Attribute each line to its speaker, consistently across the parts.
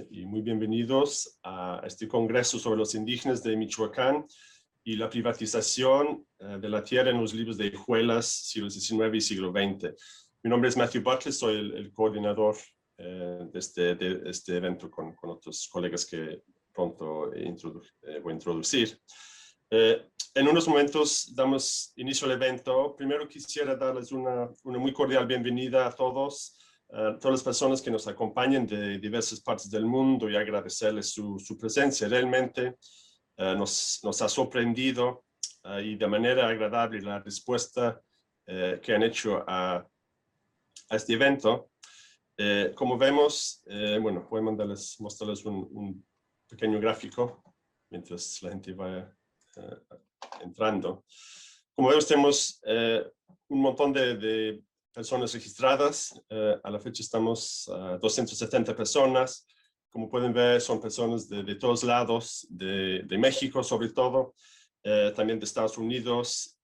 Speaker 1: y muy bienvenidos a este congreso sobre los indígenas de Michoacán y la privatización de la tierra en los libros de Hijuelas, siglo XIX y siglo XX. Mi nombre es Matthew Butler, soy el coordinador de este evento con otros colegas que pronto voy a introducir. En unos momentos damos inicio al evento. Primero quisiera darles una muy cordial bienvenida a todas las personas que nos acompañan de diversas partes del mundo y agradecerles su presencia. Realmente nos ha sorprendido y de manera agradable la respuesta que han hecho a este evento. Como vemos, bueno, voy a mostrarles un pequeño gráfico mientras la gente vaya entrando. Como vemos, tenemos un montón de personas registradas. A la fecha estamos a 270 personas. Como pueden ver, son personas de todos lados, de México sobre todo, también de Estados Unidos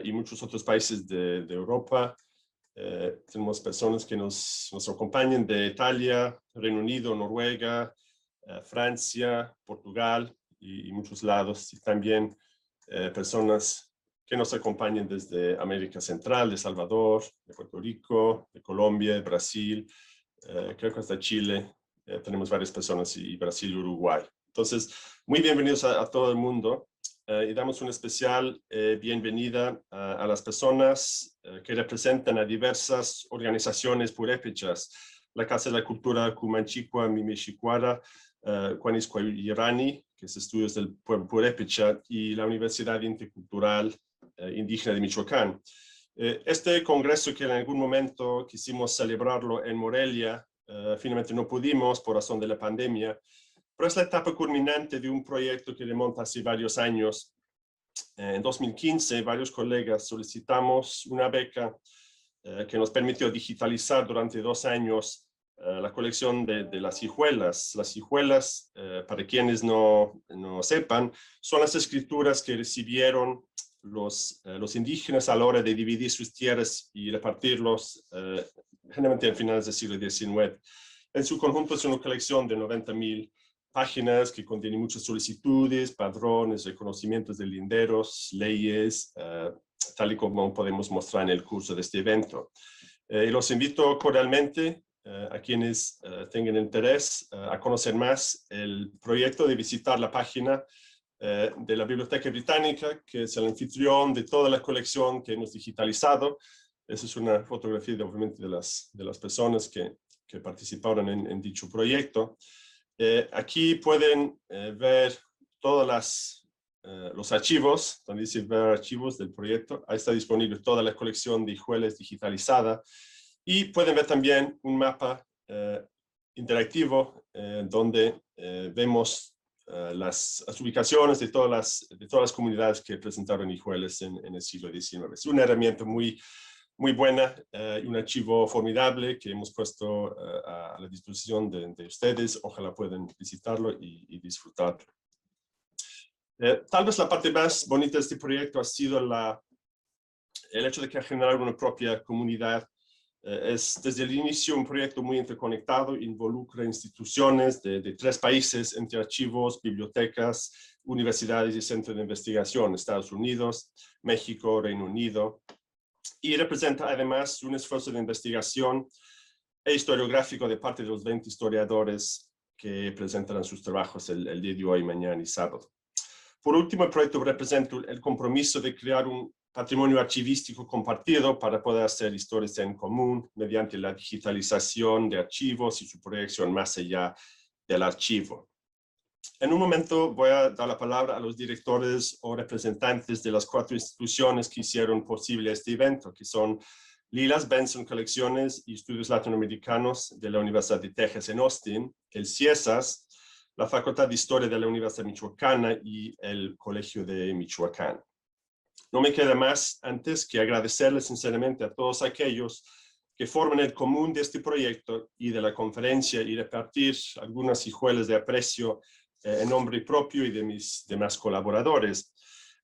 Speaker 1: y muchos otros países de Europa. Tenemos personas que nos acompañan de Italia, Reino Unido, Noruega, Francia, Portugal y muchos lados. Y también personas que nos acompañan desde América Central, de Salvador, de Puerto Rico, de Colombia, de Brasil, creo que hasta Chile. Tenemos varias personas y Brasil y Uruguay. Entonces, muy bienvenidos a todo el mundo y damos una especial bienvenida a las personas que representan a diversas organizaciones purépechas. La Casa de la Cultura Cumanchicua Mimichicuara, Cuaniscuayirani, que es Estudios del Pueblo Purépecha, y la Universidad Intercultural Indígena de Michoacán. Este congreso, que en algún momento quisimos celebrarlo en Morelia, finalmente no pudimos por razón de la pandemia, pero es la etapa culminante de un proyecto que remonta hace varios años. En 2015, varios colegas solicitamos una beca que nos permitió digitalizar durante 2 años la colección de las hijuelas. Las hijuelas, para quienes no sepan, son las escrituras que recibieron los indígenas a la hora de dividir sus tierras y repartirlos generalmente a finales del siglo XIX. En su conjunto es una colección de 90,000 páginas que contiene muchas solicitudes, padrones, reconocimientos de linderos, leyes, tal y como podemos mostrar en el curso de este evento. Y los invito cordialmente a quienes tengan interés a conocer más el proyecto, de visitar la página de la Biblioteca Británica, que es el anfitrión de toda la colección que hemos digitalizado. Esa es una fotografía obviamente de las personas que participaron en dicho proyecto. Aquí pueden ver todos los archivos, donde dice ver archivos del proyecto. Ahí está disponible toda la colección de hijuelas digitalizada. Y pueden ver también un mapa interactivo donde vemos las ubicaciones de todas las comunidades que presentaron hijuelas en el siglo XIX. Es una herramienta muy buena y un archivo formidable que hemos puesto a la disposición de ustedes. Ojalá puedan visitarlo y disfrutarlo. Tal vez la parte más bonita de este proyecto ha sido el hecho de que ha generado una propia comunidad. Es desde el inicio un proyecto muy interconectado, involucra instituciones de 3 países, entre archivos, bibliotecas, universidades y centros de investigación: Estados Unidos, México, Reino Unido, y representa además un esfuerzo de investigación e historiográfico de parte de los 20 historiadores que presentarán sus trabajos el día de hoy, mañana y sábado. Por último, el proyecto representa el compromiso de crear un patrimonio archivístico compartido para poder hacer historias en común mediante la digitalización de archivos y su proyección más allá del archivo. En un momento voy a dar la palabra a los directores o representantes de las 4 instituciones que hicieron posible este evento, que son Lilas Benson Colecciones y Estudios Latinoamericanos de la Universidad de Texas en Austin, el CIESAS, la Facultad de Historia de la Universidad Michoacana y el Colegio de Michoacán. No me queda más antes que agradecerles sinceramente a todos aquellos que forman el común de este proyecto y de la conferencia, y repartir algunas hijuelas de aprecio en nombre propio y de mis demás colaboradores.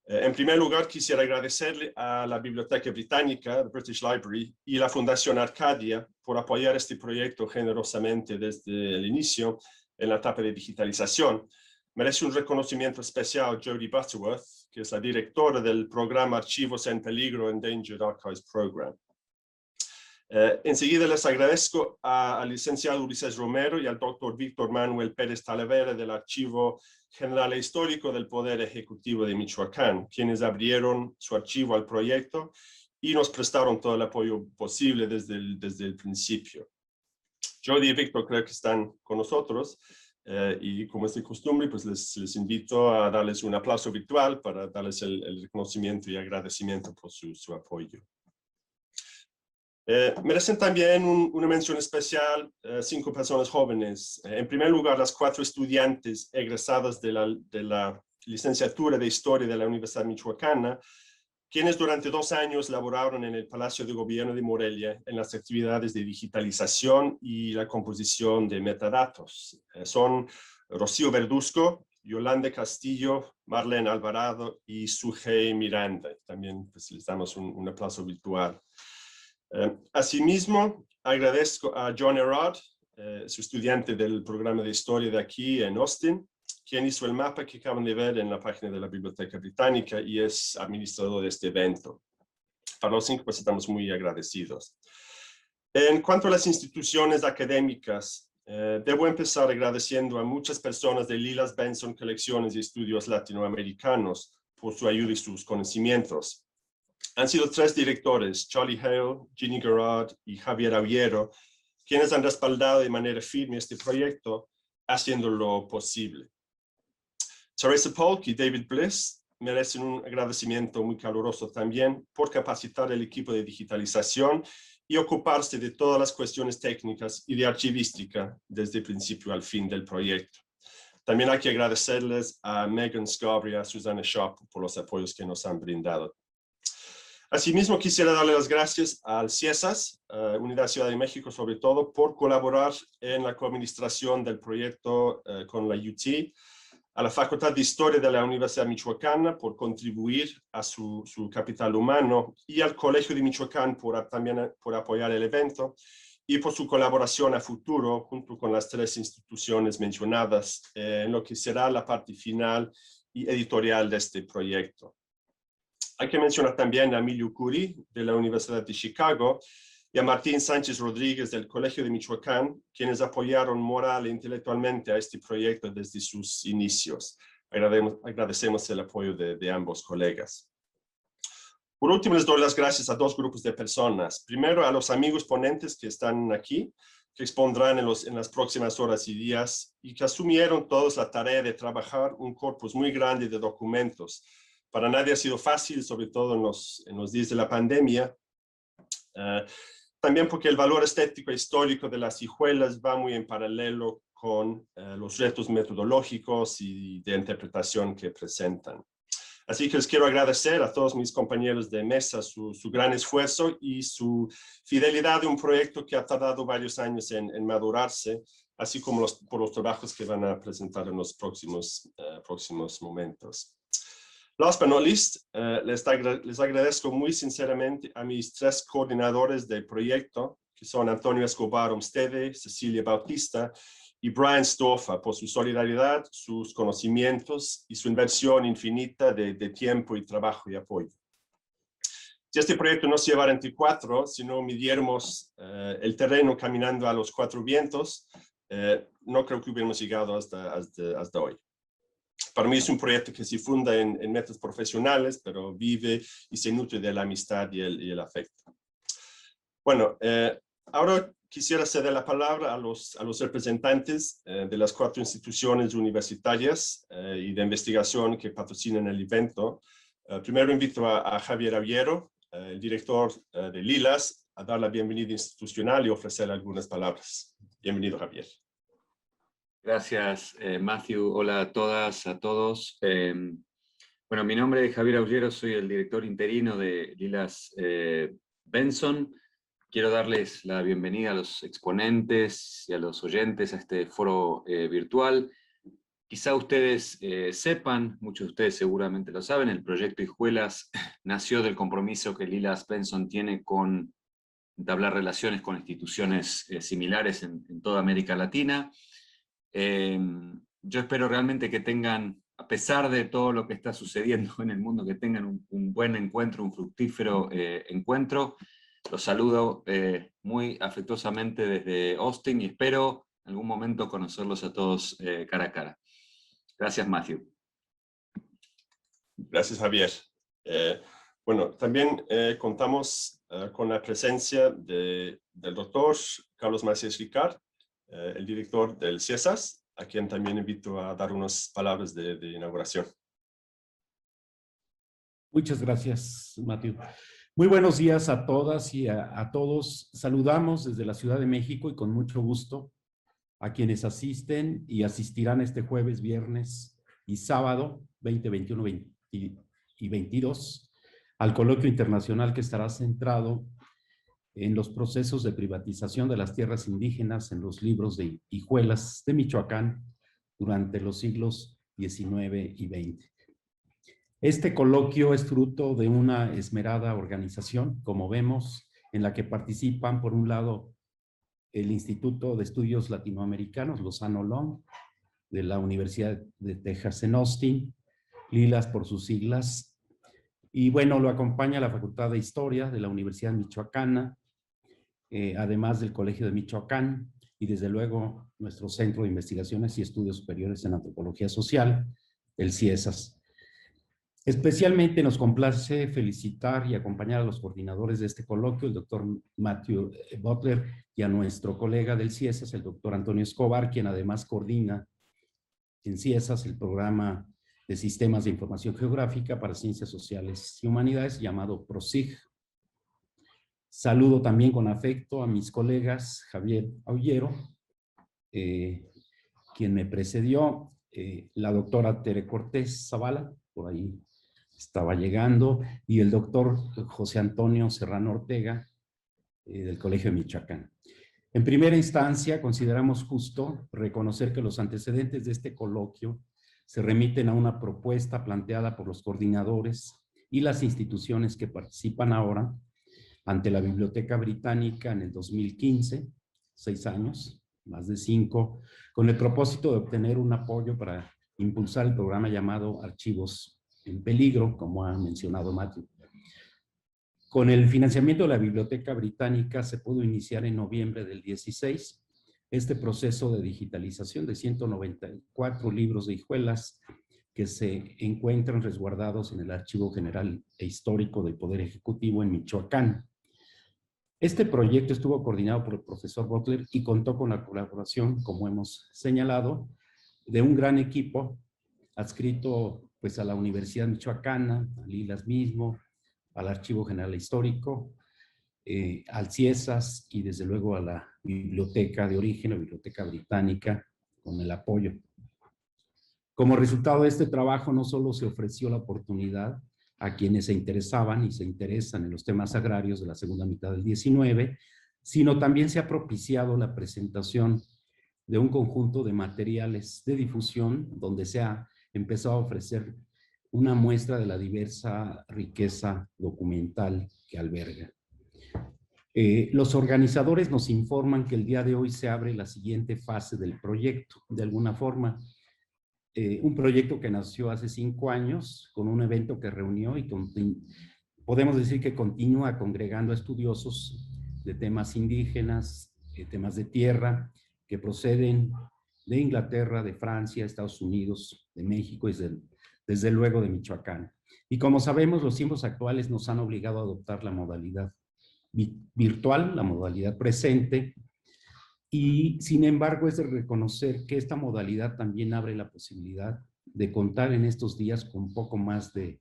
Speaker 1: En primer lugar, quisiera agradecerle a la Biblioteca Británica, British Library, y la Fundación Arcadia por apoyar este proyecto generosamente desde el inicio, en la etapa de digitalización. Merece un reconocimiento especial Jodie Butterworth, que es la directora del programa Archivos en Peligro Endangered Archives Program. Enseguida les agradezco al licenciado Ulises Romero y al doctor Víctor Manuel Pérez Talavera del Archivo General e Histórico del Poder Ejecutivo de Michoacán, quienes abrieron su archivo al proyecto y nos prestaron todo el apoyo posible desde el principio. Jodie y Víctor creo que están con nosotros y como es de costumbre, pues les invito a darles un aplauso virtual para darles el reconocimiento y agradecimiento por su apoyo. Merecen también una mención especial 5 personas jóvenes. En primer lugar, las 4 estudiantes egresadas de la licenciatura de Historia de la Universidad Michoacana, quienes durante 2 años laboraron en el Palacio de Gobierno de Morelia en las actividades de digitalización y la composición de metadatos. Son Rocío Verduzco, Yolanda Castillo, Marlene Alvarado y Sujei Miranda. También pues, les damos un aplauso virtual. Asimismo, agradezco a John Erard, su estudiante del programa de historia de aquí en Austin, quien hizo el mapa que acaban de ver en la página de la Biblioteca Británica y es administrador de este evento. Para los 5 pues estamos muy agradecidos. En cuanto a las instituciones académicas, debo empezar agradeciendo a muchas personas de Lilas Benson Colecciones y Estudios Latinoamericanos por su ayuda y sus conocimientos. Han sido 3 directores, Charlie Hale, Ginny Gerard y Javier Aullero, quienes han respaldado de manera firme este proyecto, haciéndolo posible. Teresa Polk y David Bliss merecen un agradecimiento muy caluroso también por capacitar el equipo de digitalización y ocuparse de todas las cuestiones técnicas y de archivística desde el principio al fin del proyecto. También hay que agradecerles a Megan Scarborough y a Susana Sharp por los apoyos que nos han brindado. Asimismo, quisiera darle las gracias al CIESAS, Unidad Ciudad de México sobre todo, por colaborar en la coadministración del proyecto con la UT, a la Facultad de Historia de la Universidad Michoacana por contribuir a su capital humano y al Colegio de Michoacán también por apoyar el evento y por su colaboración a futuro junto con las 3 instituciones mencionadas en lo que será la parte final y editorial de este proyecto. Hay que mencionar también a Emilio Curi de la Universidad de Chicago y a Martín Sánchez Rodríguez del Colegio de Michoacán, quienes apoyaron moral e intelectualmente a este proyecto desde sus inicios. Agradecemos el apoyo de ambos colegas. Por último, les doy las gracias a 2 grupos de personas. Primero, a los amigos ponentes que están aquí, que expondrán en las próximas horas y días, y que asumieron todos la tarea de trabajar un corpus muy grande de documentos. Para nadie ha sido fácil, sobre todo en los días de la pandemia. También porque el valor estético e histórico de las hijuelas va muy en paralelo con los retos metodológicos y de interpretación que presentan. Así que les quiero agradecer a todos mis compañeros de mesa su gran esfuerzo y su fidelidad a un proyecto que ha tardado varios años en madurarse, así como por los trabajos que van a presentar en los próximos momentos. Last but not least, les agradezco muy sinceramente a mis 3 coordinadores del proyecto, que son Antonio Escobar Olmstede, Cecilia Bautista y Brian Stoffa, por su solidaridad, sus conocimientos y su inversión infinita de tiempo y trabajo y apoyo. Si este proyecto no se llevara entre 4, si no midiéramos el terreno caminando a los 4 vientos, no creo que hubiéramos llegado hasta hoy. Para mí es un proyecto que se funda en metas profesionales, pero vive y se nutre de la amistad y el afecto. Bueno, ahora quisiera ceder la palabra a los representantes de las 4 instituciones universitarias y de investigación que patrocinan el evento. Primero invito a Javier Aullero, el director de Lilas, a dar la bienvenida institucional y ofrecer algunas palabras. Bienvenido, Javier.
Speaker 2: Gracias, Matthew. Hola a todas, a todos. Bueno, mi nombre es Javier Aullero, soy el director interino de Lilas Benson. Quiero darles la bienvenida a los exponentes y a los oyentes a este foro virtual. Quizá ustedes sepan, muchos de ustedes seguramente lo saben, el proyecto Hijuelas nació del compromiso que Lilas Benson tiene con entablar relaciones con instituciones similares en toda América Latina. Yo espero realmente que tengan, a pesar de todo lo que está sucediendo en el mundo, que tengan un buen encuentro, un fructífero encuentro. Los saludo muy afectuosamente desde Austin y espero en algún momento conocerlos a todos cara a cara. Gracias, Matthew.
Speaker 1: Gracias, Javier. Bueno, también contamos con la presencia del doctor Carlos Macías Ricard, el director del CIESAS, a quien también invito a dar unas palabras de inauguración.
Speaker 3: Muchas gracias, Matthew. Muy buenos días a todas y a todos. Saludamos desde la Ciudad de México y con mucho gusto a quienes asisten y asistirán este jueves, viernes y sábado 20, 21 y 22 al coloquio internacional que estará centrado en los procesos de privatización de las tierras indígenas en los libros de Hijuelas de Michoacán durante los siglos XIX y XX. Este coloquio es fruto de una esmerada organización, como vemos, en la que participan, por un lado, el Instituto de Estudios Latinoamericanos, Lozano Long, de la Universidad de Texas en Austin, LILAS por sus siglas, y bueno, lo acompaña la Facultad de Historia de la Universidad Michoacana, además del Colegio de Michoacán, y desde luego nuestro Centro de Investigaciones y Estudios Superiores en Antropología Social, el CIESAS. Especialmente nos complace felicitar y acompañar a los coordinadores de este coloquio, el doctor Matthew Butler, y a nuestro colega del CIESAS, el doctor Antonio Escobar, quien además coordina en CIESAS el programa de Sistemas de Información Geográfica para Ciencias Sociales y Humanidades, llamado PROSIG. Saludo también con afecto a mis colegas Javier Aullero, quien me precedió, la doctora Tere Cortés Zavala, por ahí estaba llegando, y el doctor José Antonio Serrano Ortega, del Colegio de Michoacán. En primera instancia, consideramos justo reconocer que los antecedentes de este coloquio se remiten a una propuesta planteada por los coordinadores y las instituciones que participan ahora ante la Biblioteca Británica en el 2015, 6 años, más de 5, con el propósito de obtener un apoyo para impulsar el programa llamado Archivos en Peligro, como ha mencionado Matthew. Con el financiamiento de la Biblioteca Británica se pudo iniciar en noviembre del 16 este proceso de digitalización de 194 libros de Hijuelas que se encuentran resguardados en el Archivo General e Histórico del Poder Ejecutivo en Michoacán. Este proyecto estuvo coordinado por el profesor Butler y contó con la colaboración, como hemos señalado, de un gran equipo adscrito pues, a la Universidad Michoacana, al LILAS mismo, al Archivo General Histórico, al CIESAS y desde luego a la Biblioteca de Origen, la Biblioteca Británica, con el apoyo. Como resultado de este trabajo, no solo se ofreció la oportunidad a quienes se interesaban y se interesan en los temas agrarios de la segunda mitad del 19, sino también se ha propiciado la presentación de un conjunto de materiales de difusión donde se ha empezado a ofrecer una muestra de la diversa riqueza documental que alberga. Los organizadores nos informan que el día de hoy se abre la siguiente fase del proyecto. De alguna forma, un proyecto que nació hace 5 años con un evento que reunió y podemos decir que continúa congregando a estudiosos de temas indígenas, temas de tierra, que proceden de Inglaterra, de Francia, Estados Unidos, de México y desde luego de Michoacán. Y como sabemos, los tiempos actuales nos han obligado a adoptar la modalidad virtual, la modalidad presente, y sin embargo es de reconocer que esta modalidad también abre la posibilidad de contar en estos días con poco más de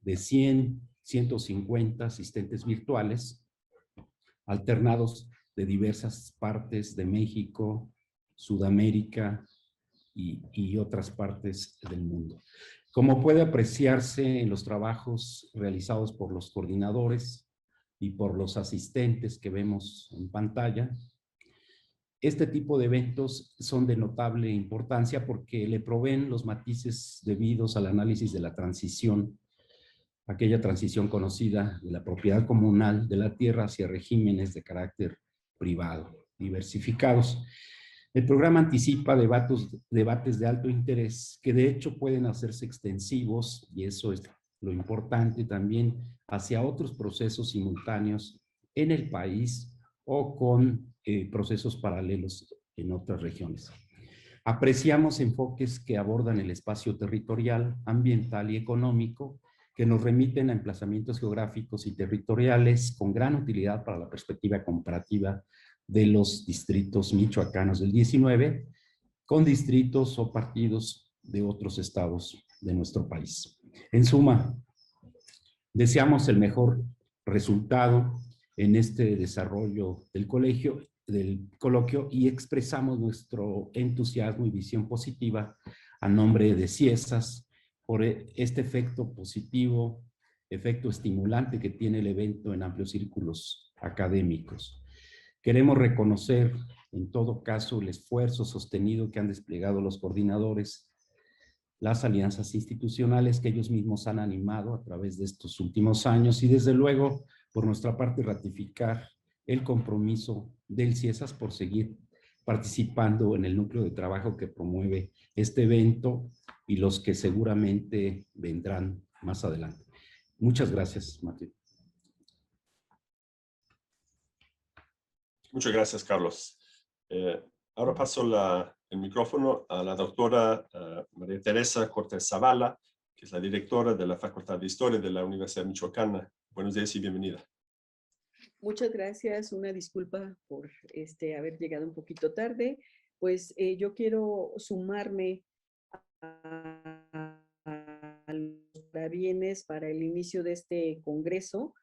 Speaker 3: 100, 150 asistentes virtuales, alternados de diversas partes de México, Sudamérica y otras partes del mundo. Como puede apreciarse en los trabajos realizados por los coordinadores y por los asistentes que vemos en pantalla, este tipo de eventos son de notable importancia porque le proveen los matices debidos al análisis de la transición, aquella transición conocida de la propiedad comunal de la tierra hacia regímenes de carácter privado, diversificados. El programa anticipa debates de alto interés que de hecho pueden hacerse extensivos, y eso es lo importante también, hacia otros procesos simultáneos en el país o con procesos paralelos en otras regiones. Apreciamos enfoques que abordan el espacio territorial, ambiental y económico, que nos remiten a emplazamientos geográficos y territoriales con gran utilidad para la perspectiva comparativa de los distritos michoacanos del 19 con distritos o partidos de otros estados de nuestro país. En suma, deseamos el mejor resultado en este desarrollo del coloquio y expresamos nuestro entusiasmo y visión positiva a nombre de CIESAS por este efecto positivo, efecto estimulante que tiene el evento en amplios círculos académicos. Queremos reconocer en todo caso el esfuerzo sostenido que han desplegado los coordinadores, las alianzas institucionales que ellos mismos han animado a través de estos últimos años y desde luego por nuestra parte ratificar el compromiso del CIESAS por seguir participando en el núcleo de trabajo que promueve este evento y los que seguramente vendrán más adelante. Muchas gracias, Mateo.
Speaker 1: Muchas gracias, Carlos. Ahora paso el micrófono a la doctora María Teresa Cortés Zavala, que es la directora de la Facultad de Historia de la Universidad Michoacana. Buenos días y bienvenida.
Speaker 4: Muchas gracias. Una disculpa por haber llegado un poquito tarde. Pues yo quiero sumarme a los parabienes para el inicio de este congreso.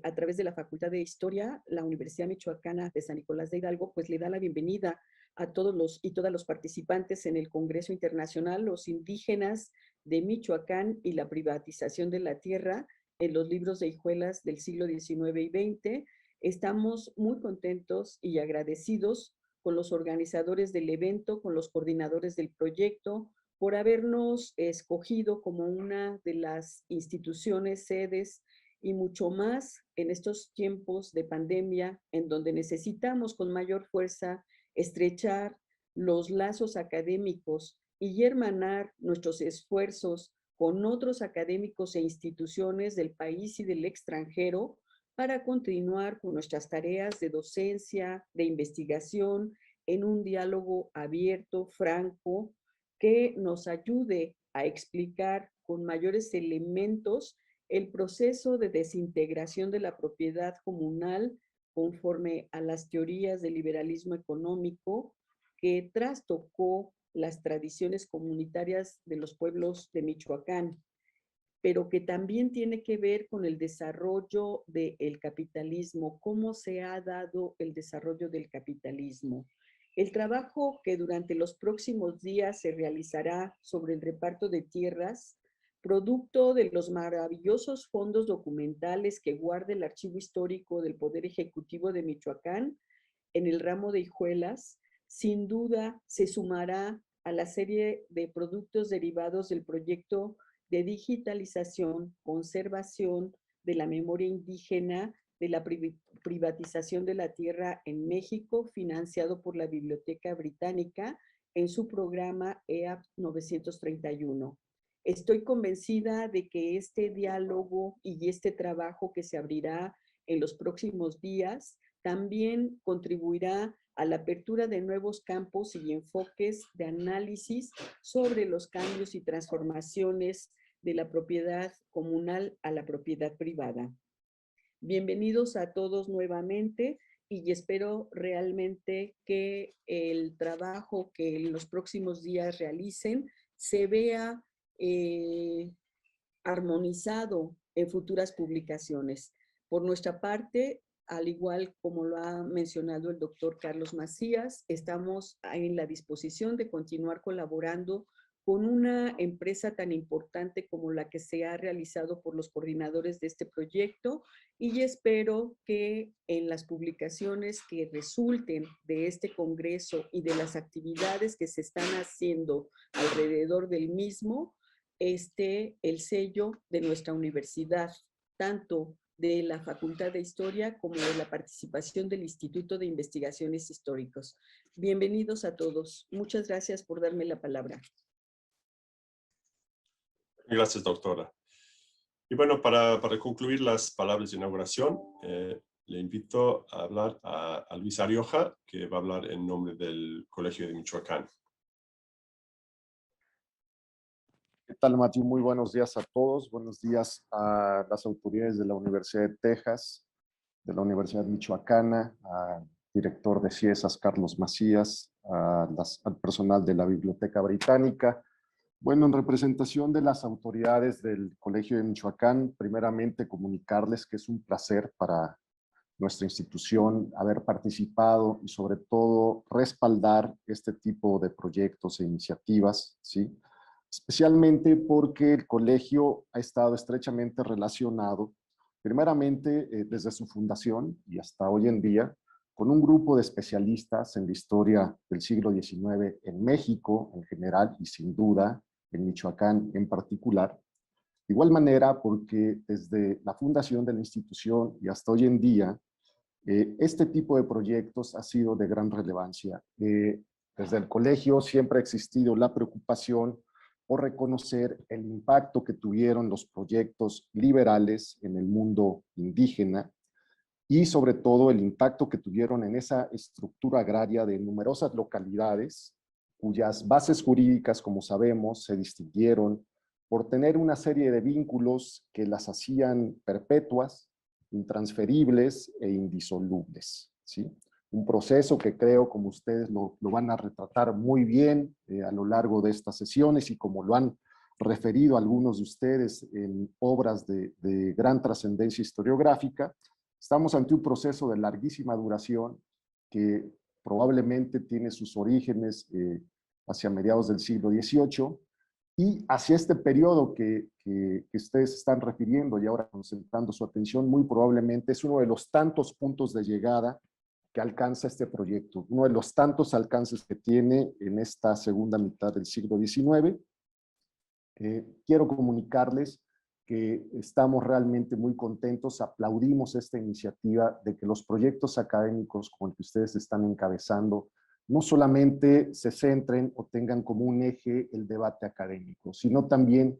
Speaker 4: A través de la Facultad de Historia, la Universidad Michoacana de San Nicolás de Hidalgo, pues le da la bienvenida a todos los y todas los participantes en el Congreso Internacional, los indígenas de Michoacán y la privatización de la tierra en los libros de hijuelas del siglo XIX y XX. Estamos muy contentos y agradecidos con los organizadores del evento, con los coordinadores del proyecto, por habernos escogido como una de las instituciones, sedes y mucho más en estos tiempos de pandemia, en donde necesitamos con mayor fuerza estrechar los lazos académicos y hermanar nuestros esfuerzos con otros académicos e instituciones del país y del extranjero para continuar con nuestras tareas de docencia, de investigación, en un diálogo abierto, franco, que nos ayude a explicar con mayores elementos el proceso de desintegración de la propiedad comunal conforme a las teorías del liberalismo económico que trastocó las tradiciones comunitarias de los pueblos de Michoacán, pero que también tiene que ver con el desarrollo del capitalismo, cómo se ha dado el desarrollo del capitalismo. El trabajo que durante los próximos días se realizará sobre el reparto de tierras, producto de los maravillosos fondos documentales que guarda el Archivo Histórico del Poder Ejecutivo de Michoacán en el ramo de hijuelas, sin duda se sumará a la serie de productos derivados del proyecto de digitalización, conservación de la memoria indígena, de la privatización de la tierra en México, financiado por la Biblioteca Británica en su programa EAP 931. Estoy convencida de que este diálogo y este trabajo que se abrirá en los próximos días también contribuirá a la apertura de nuevos campos y enfoques de análisis sobre los cambios y transformaciones de la propiedad comunal a la propiedad privada. Bienvenidos a todos nuevamente y espero realmente que el trabajo que en los próximos días realicen se vea armonizado en futuras publicaciones. Por nuestra parte, al igual como lo ha mencionado el doctor Carlos Macías, estamos en la disposición de continuar colaborando con una empresa tan importante como la que se ha realizado por los coordinadores de este proyecto y espero que en las publicaciones que resulten de este congreso y de las actividades que se están haciendo alrededor del mismo, esté el sello de nuestra universidad, tanto de la Facultad de Historia como de la participación del Instituto de Investigaciones Históricos. Bienvenidos a todos. Muchas gracias por darme la palabra.
Speaker 1: Gracias, doctora. Y bueno, para concluir las palabras de inauguración, le invito a hablar a Luis Arioja, que va a hablar en nombre del Colegio de Michoacán.
Speaker 5: ¿Qué tal, Matthew? Muy buenos días a todos. Buenos días a las autoridades de la Universidad de Texas, de la Universidad Michoacana, al director de CIESAS, Carlos Macías, al personal de la Biblioteca Británica. Bueno, en representación de las autoridades del Colegio de Michoacán, primeramente comunicarles que es un placer para nuestra institución haber participado y sobre todo respaldar este tipo de proyectos e iniciativas, ¿sí? Especialmente porque el colegio ha estado estrechamente relacionado, primeramente desde su fundación y hasta hoy en día, con un grupo de especialistas en la historia del siglo XIX en México en general y sin duda en Michoacán en particular. De igual manera, porque desde la fundación de la institución y hasta hoy en día, este tipo de proyectos ha sido de gran relevancia. Desde el colegio siempre ha existido la preocupación por reconocer el impacto que tuvieron los proyectos liberales en el mundo indígena y sobre todo el impacto que tuvieron en esa estructura agraria de numerosas localidades cuyas bases jurídicas, como sabemos, se distinguieron por tener una serie de vínculos que las hacían perpetuas, intransferibles e indisolubles, ¿sí? Un proceso que creo, como ustedes lo van a retratar muy bien a lo largo de estas sesiones y como lo han referido algunos de ustedes en obras de gran trascendencia historiográfica, estamos ante un proceso de larguísima duración que probablemente tiene sus orígenes hacia mediados del siglo XVIII y hacia este periodo que ustedes están refiriendo y ahora concentrando su atención, muy probablemente es uno de los tantos puntos de llegada que alcanza este proyecto, uno de los tantos alcances que tiene en esta segunda mitad del siglo XIX. Quiero comunicarles que estamos realmente muy contentos, aplaudimos esta iniciativa de que los proyectos académicos como el que ustedes están encabezando no solamente se centren o tengan como un eje el debate académico, sino también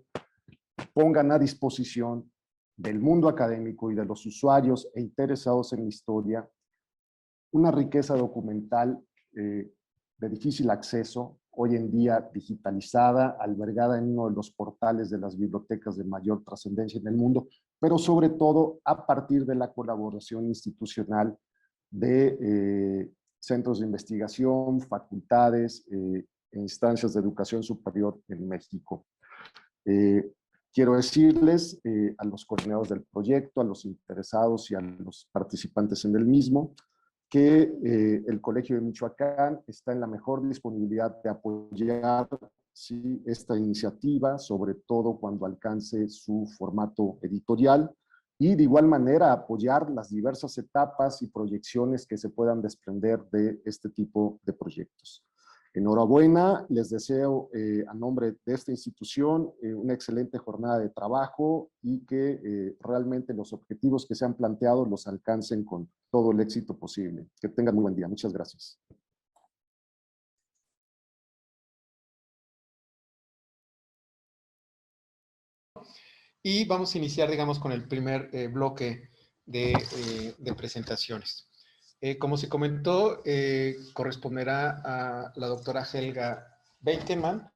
Speaker 5: pongan a disposición del mundo académico y de los usuarios e interesados en la historia una riqueza documental de difícil acceso, hoy en día digitalizada, albergada en uno de los portales de las bibliotecas de mayor trascendencia en el mundo, pero sobre todo a partir de la colaboración institucional de centros de investigación, facultades e instancias de educación superior en México. Quiero decirles a los coordinadores del proyecto, a los interesados y a los participantes en el mismo, que el Colegio de Michoacán está en la mejor disponibilidad de apoyar, ¿sí?, esta iniciativa, sobre todo cuando alcance su formato editorial, y de igual manera apoyar las diversas etapas y proyecciones que se puedan desprender de este tipo de proyectos. Enhorabuena, les deseo a nombre de esta institución una excelente jornada de trabajo y que realmente los objetivos que se han planteado los alcancen con todo el éxito posible. Que tengan muy buen día. Muchas gracias.
Speaker 6: Y vamos a iniciar, digamos, con el primer bloque de presentaciones. Como se comentó, corresponderá a la doctora Helga Beiteman,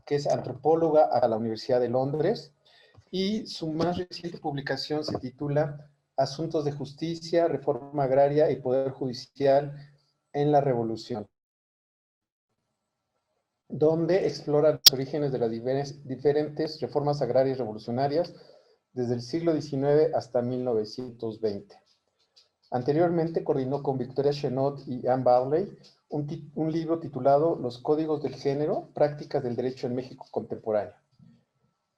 Speaker 6: que es antropóloga a la Universidad de Londres, y su más reciente publicación se titula Asuntos de Justicia, Reforma Agraria y Poder Judicial en la Revolución, donde explora los orígenes de las diferentes reformas agrarias revolucionarias desde el siglo XIX hasta 1920. Anteriormente coordinó con Victoria Chenot y Anne Barley un libro titulado Los Códigos del Género, Prácticas del Derecho en México Contemporáneo.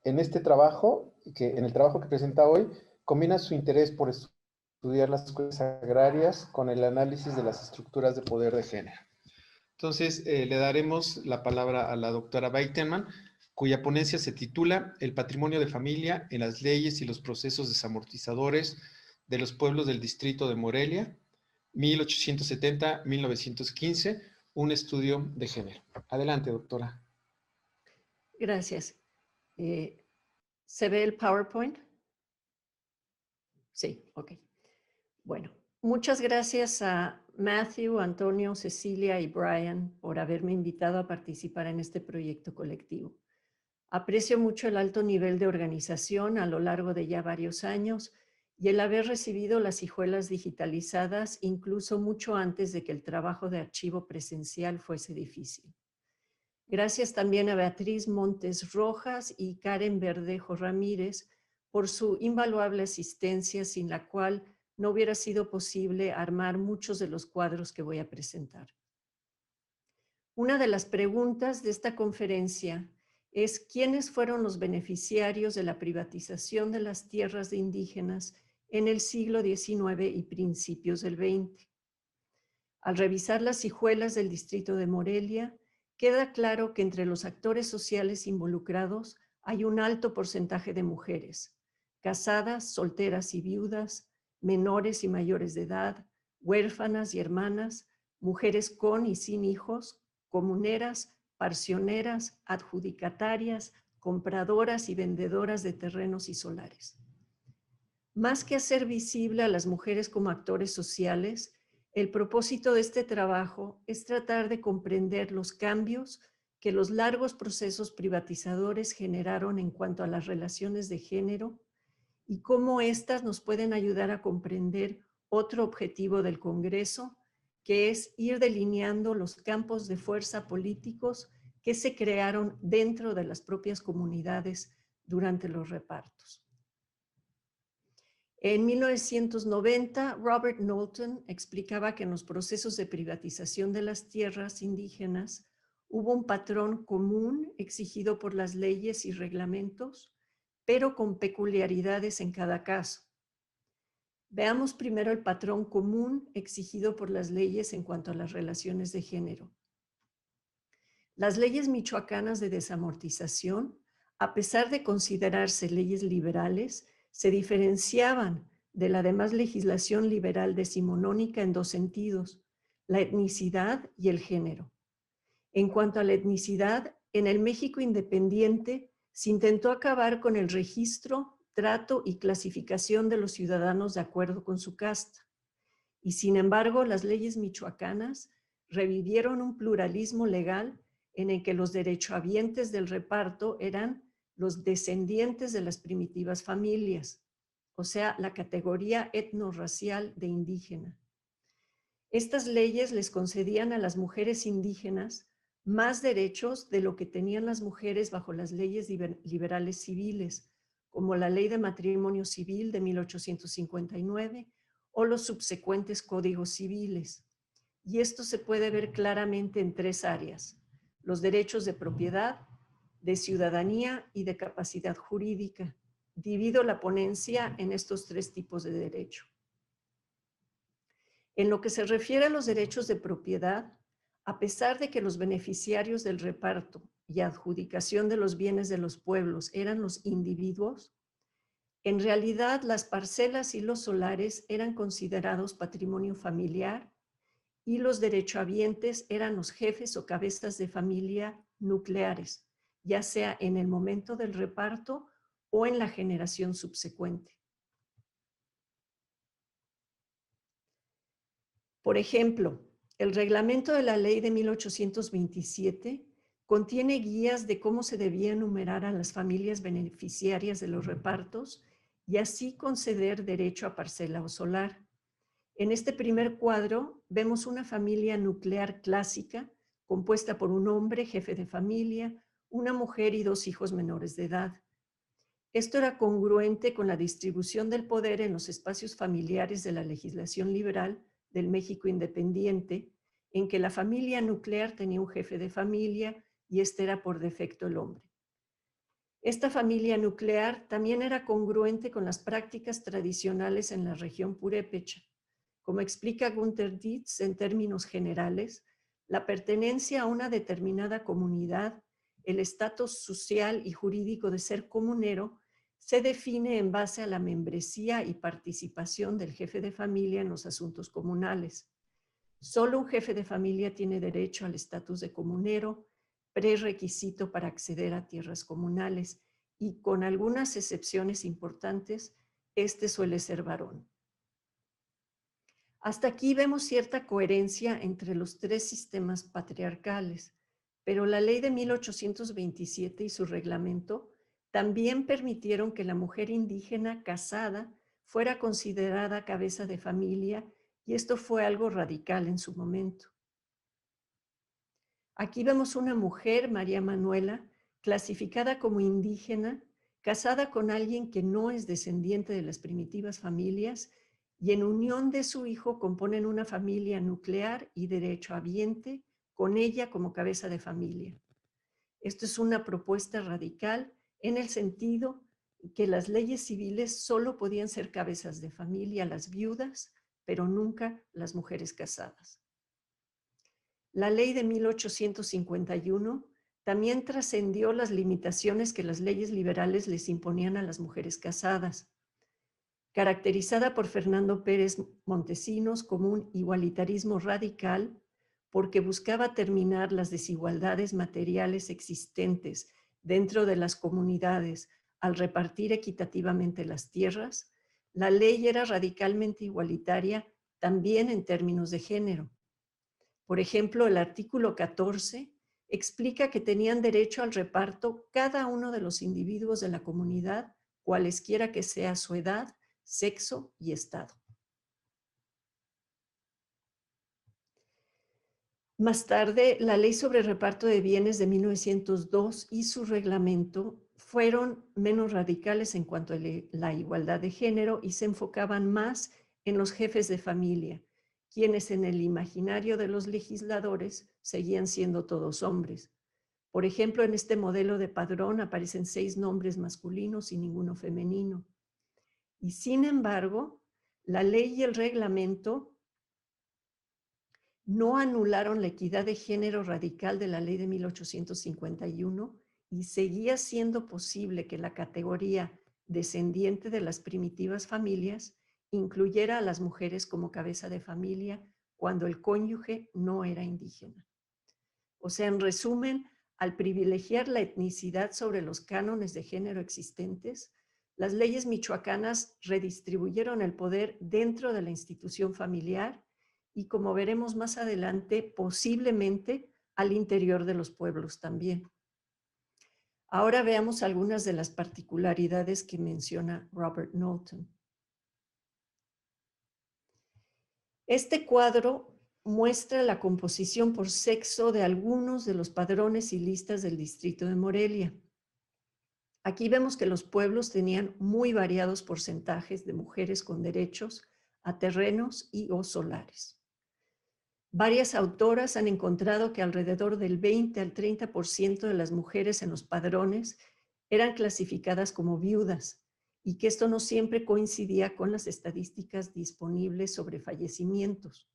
Speaker 6: En el trabajo que presenta hoy, combina su interés por estudiar las cuestiones agrarias con el análisis de las estructuras de poder de género. Entonces, le daremos la palabra a la doctora Beiteman cuya ponencia se titula El patrimonio de familia en las leyes y los procesos desamortizadores de los pueblos del distrito de Morelia, 1870-1915, un estudio de género. Adelante, doctora.
Speaker 7: Gracias. ¿Se ve el PowerPoint? Sí, ok. Bueno, muchas gracias a Matthew, Antonio, Cecilia y Brian por haberme invitado a participar en este proyecto colectivo. Aprecio mucho el alto nivel de organización a lo largo de ya varios años y el haber recibido las hijuelas digitalizadas incluso mucho antes de que el trabajo de archivo presencial fuese difícil. Gracias también a Beatriz Montes Rojas y Karen Verdejo Ramírez por su invaluable asistencia, sin la cual no hubiera sido posible armar muchos de los cuadros que voy a presentar. Una de las preguntas de esta conferencia es quiénes fueron los beneficiarios de la privatización de las tierras de indígenas en el siglo XIX y principios del XX. Al revisar las hijuelas del distrito de Morelia, queda claro que entre los actores sociales involucrados hay un alto porcentaje de mujeres, casadas, solteras y viudas, menores y mayores de edad, huérfanas y hermanas, mujeres con y sin hijos, comuneras, parcioneras, adjudicatarias, compradoras y vendedoras de terrenos y solares. Más que hacer visible a las mujeres como actores sociales, el propósito de este trabajo es tratar de comprender los cambios que los largos procesos privatizadores generaron en cuanto a las relaciones de género y cómo éstas nos pueden ayudar a comprender otro objetivo del Congreso, que es ir delineando los campos de fuerza políticos que se crearon dentro de las propias comunidades durante los repartos. En 1990, Robert Knowlton explicaba que en los procesos de privatización de las tierras indígenas hubo un patrón común exigido por las leyes y reglamentos, pero con peculiaridades en cada caso. Veamos primero el patrón común exigido por las leyes en cuanto a las relaciones de género. Las leyes michoacanas de desamortización, a pesar de considerarse leyes liberales, se diferenciaban de la demás legislación liberal decimonónica en dos sentidos, la etnicidad y el género. En cuanto a la etnicidad, en el México independiente se intentó acabar con el registro, trato y clasificación de los ciudadanos de acuerdo con su casta. Y sin embargo, las leyes michoacanas revivieron un pluralismo legal en el que los derechohabientes del reparto eran los descendientes de las primitivas familias, o sea, la categoría etnorracial de indígena. Estas leyes les concedían a las mujeres indígenas más derechos de lo que tenían las mujeres bajo las leyes liberales civiles, como la Ley de Matrimonio Civil de 1859 o los subsecuentes códigos civiles. Y esto se puede ver claramente en tres áreas: los derechos de propiedad, de ciudadanía y de capacidad jurídica. Divido la ponencia en estos tres tipos de derecho. En lo que se refiere a los derechos de propiedad, a pesar de que los beneficiarios del reparto y adjudicación de los bienes de los pueblos eran los individuos, en realidad las parcelas y los solares eran considerados patrimonio familiar y los derechohabientes eran los jefes o cabezas de familia nucleares, ya sea en el momento del reparto o en la generación subsecuente. Por ejemplo, el reglamento de la ley de 1827 contiene guías de cómo se debía enumerar a las familias beneficiarias de los repartos y así conceder derecho a parcela o solar. En este primer cuadro vemos una familia nuclear clásica compuesta por un hombre, jefe de familia, una mujer y dos hijos menores de edad. Esto era congruente con la distribución del poder en los espacios familiares de la legislación liberal del México independiente, en que la familia nuclear tenía un jefe de familia y este era por defecto el hombre. Esta familia nuclear también era congruente con las prácticas tradicionales en la región purépecha. Como explica Gunther Dietz en términos generales, la pertenencia a una determinada comunidad el estatus social y jurídico de ser comunero se define en base a la membresía y participación del jefe de familia en los asuntos comunales. Solo un jefe de familia tiene derecho al estatus de comunero, prerequisito para acceder a tierras comunales, y con algunas excepciones importantes, este suele ser varón. Hasta aquí vemos cierta coherencia entre los tres sistemas patriarcales, pero la ley de 1827 y su reglamento también permitieron que la mujer indígena casada fuera considerada cabeza de familia, y esto fue algo radical en su momento. Aquí vemos una mujer, María Manuela, clasificada como indígena, casada con alguien que no es descendiente de las primitivas familias, y en unión de su hijo componen una familia nuclear y derechohabiente con ella como cabeza de familia. Esto es una propuesta radical en el sentido que las leyes civiles solo podían ser cabezas de familia las viudas, pero nunca las mujeres casadas. La ley de 1851 también trascendió las limitaciones que las leyes liberales les imponían a las mujeres casadas. Caracterizada por Fernando Pérez Montesinos como un igualitarismo radical, porque buscaba terminar las desigualdades materiales existentes dentro de las comunidades al repartir equitativamente las tierras, la ley era radicalmente igualitaria también en términos de género. Por ejemplo, el artículo 14 explica que tenían derecho al reparto cada uno de los individuos de la comunidad, cualesquiera que sea su edad, sexo y estado. Más tarde, la Ley sobre Reparto de Bienes de 1902 y su reglamento fueron menos radicales en cuanto a la igualdad de género y se enfocaban más en los jefes de familia, quienes en el imaginario de los legisladores seguían siendo todos hombres. Por ejemplo, en este modelo de padrón aparecen 6 nombres masculinos y ninguno femenino. Y sin embargo, la ley y el reglamento no anularon la equidad de género radical de la ley de 1851 y seguía siendo posible que la categoría descendiente de las primitivas familias incluyera a las mujeres como cabeza de familia cuando el cónyuge no era indígena. O sea, en resumen, al privilegiar la etnicidad sobre los cánones de género existentes, las leyes michoacanas redistribuyeron el poder dentro de la institución familiar y, como veremos más adelante, posiblemente al interior de los pueblos también. Ahora veamos algunas de las particularidades que menciona Robert Knowlton. Este cuadro muestra la composición por sexo de algunos de los padrones y listas del distrito de Morelia. Aquí vemos que los pueblos tenían muy variados porcentajes de mujeres con derechos a terrenos y o solares. Varias autoras han encontrado que alrededor del 20 al 30% de las mujeres en los padrones eran clasificadas como viudas y que esto no siempre coincidía con las estadísticas disponibles sobre fallecimientos.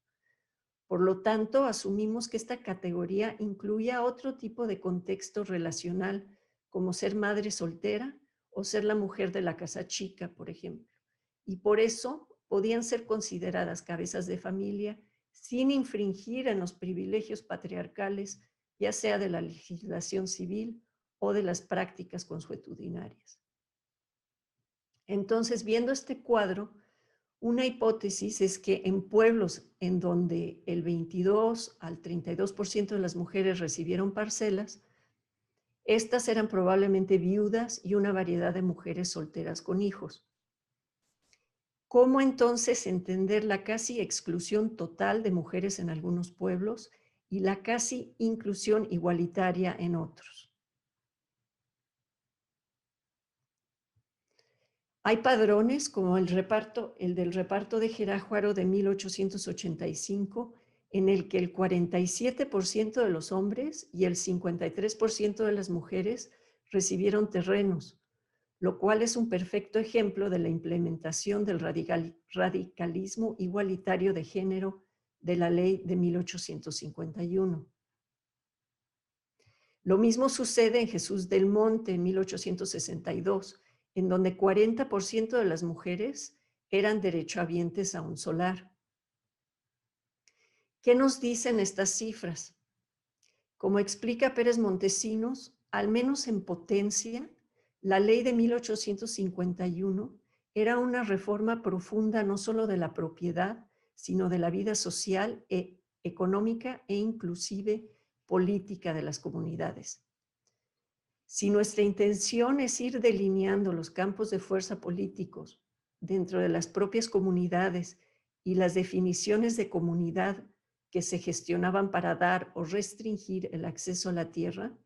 Speaker 7: Por lo tanto, asumimos que esta categoría incluía otro tipo de contexto relacional, como ser madre soltera o ser la mujer de la casa chica, por ejemplo. Y por eso podían ser consideradas cabezas de familia sin infringir en los privilegios patriarcales, ya sea de la legislación civil o de las prácticas consuetudinarias. Entonces, viendo este cuadro, una hipótesis es que en pueblos en donde el 22 al 32% de las mujeres recibieron parcelas, estas eran probablemente viudas y una variedad de mujeres solteras con hijos. ¿Cómo entonces entender la casi exclusión total de mujeres en algunos pueblos y la casi inclusión igualitaria en otros? Hay padrones como el del reparto de Jerajuaro de 1885, en el que el 47% de los hombres y el 53% de las mujeres recibieron terrenos, lo cual es un perfecto ejemplo de la implementación del radicalismo igualitario de género de la ley de 1851. Lo mismo sucede en Jesús del Monte en 1862, en donde 40% de las mujeres eran derechohabientes a un solar. ¿Qué nos dicen estas cifras? Como explica Pérez Montesinos, al menos en potencia, la ley de 1851 era una reforma profunda no solo de la propiedad, sino de la vida social, económica e inclusive política de las comunidades. Si nuestra intención es ir delineando los campos de fuerza políticos dentro de las propias comunidades y las definiciones de comunidad que se gestionaban para dar o restringir el acceso a la tierra,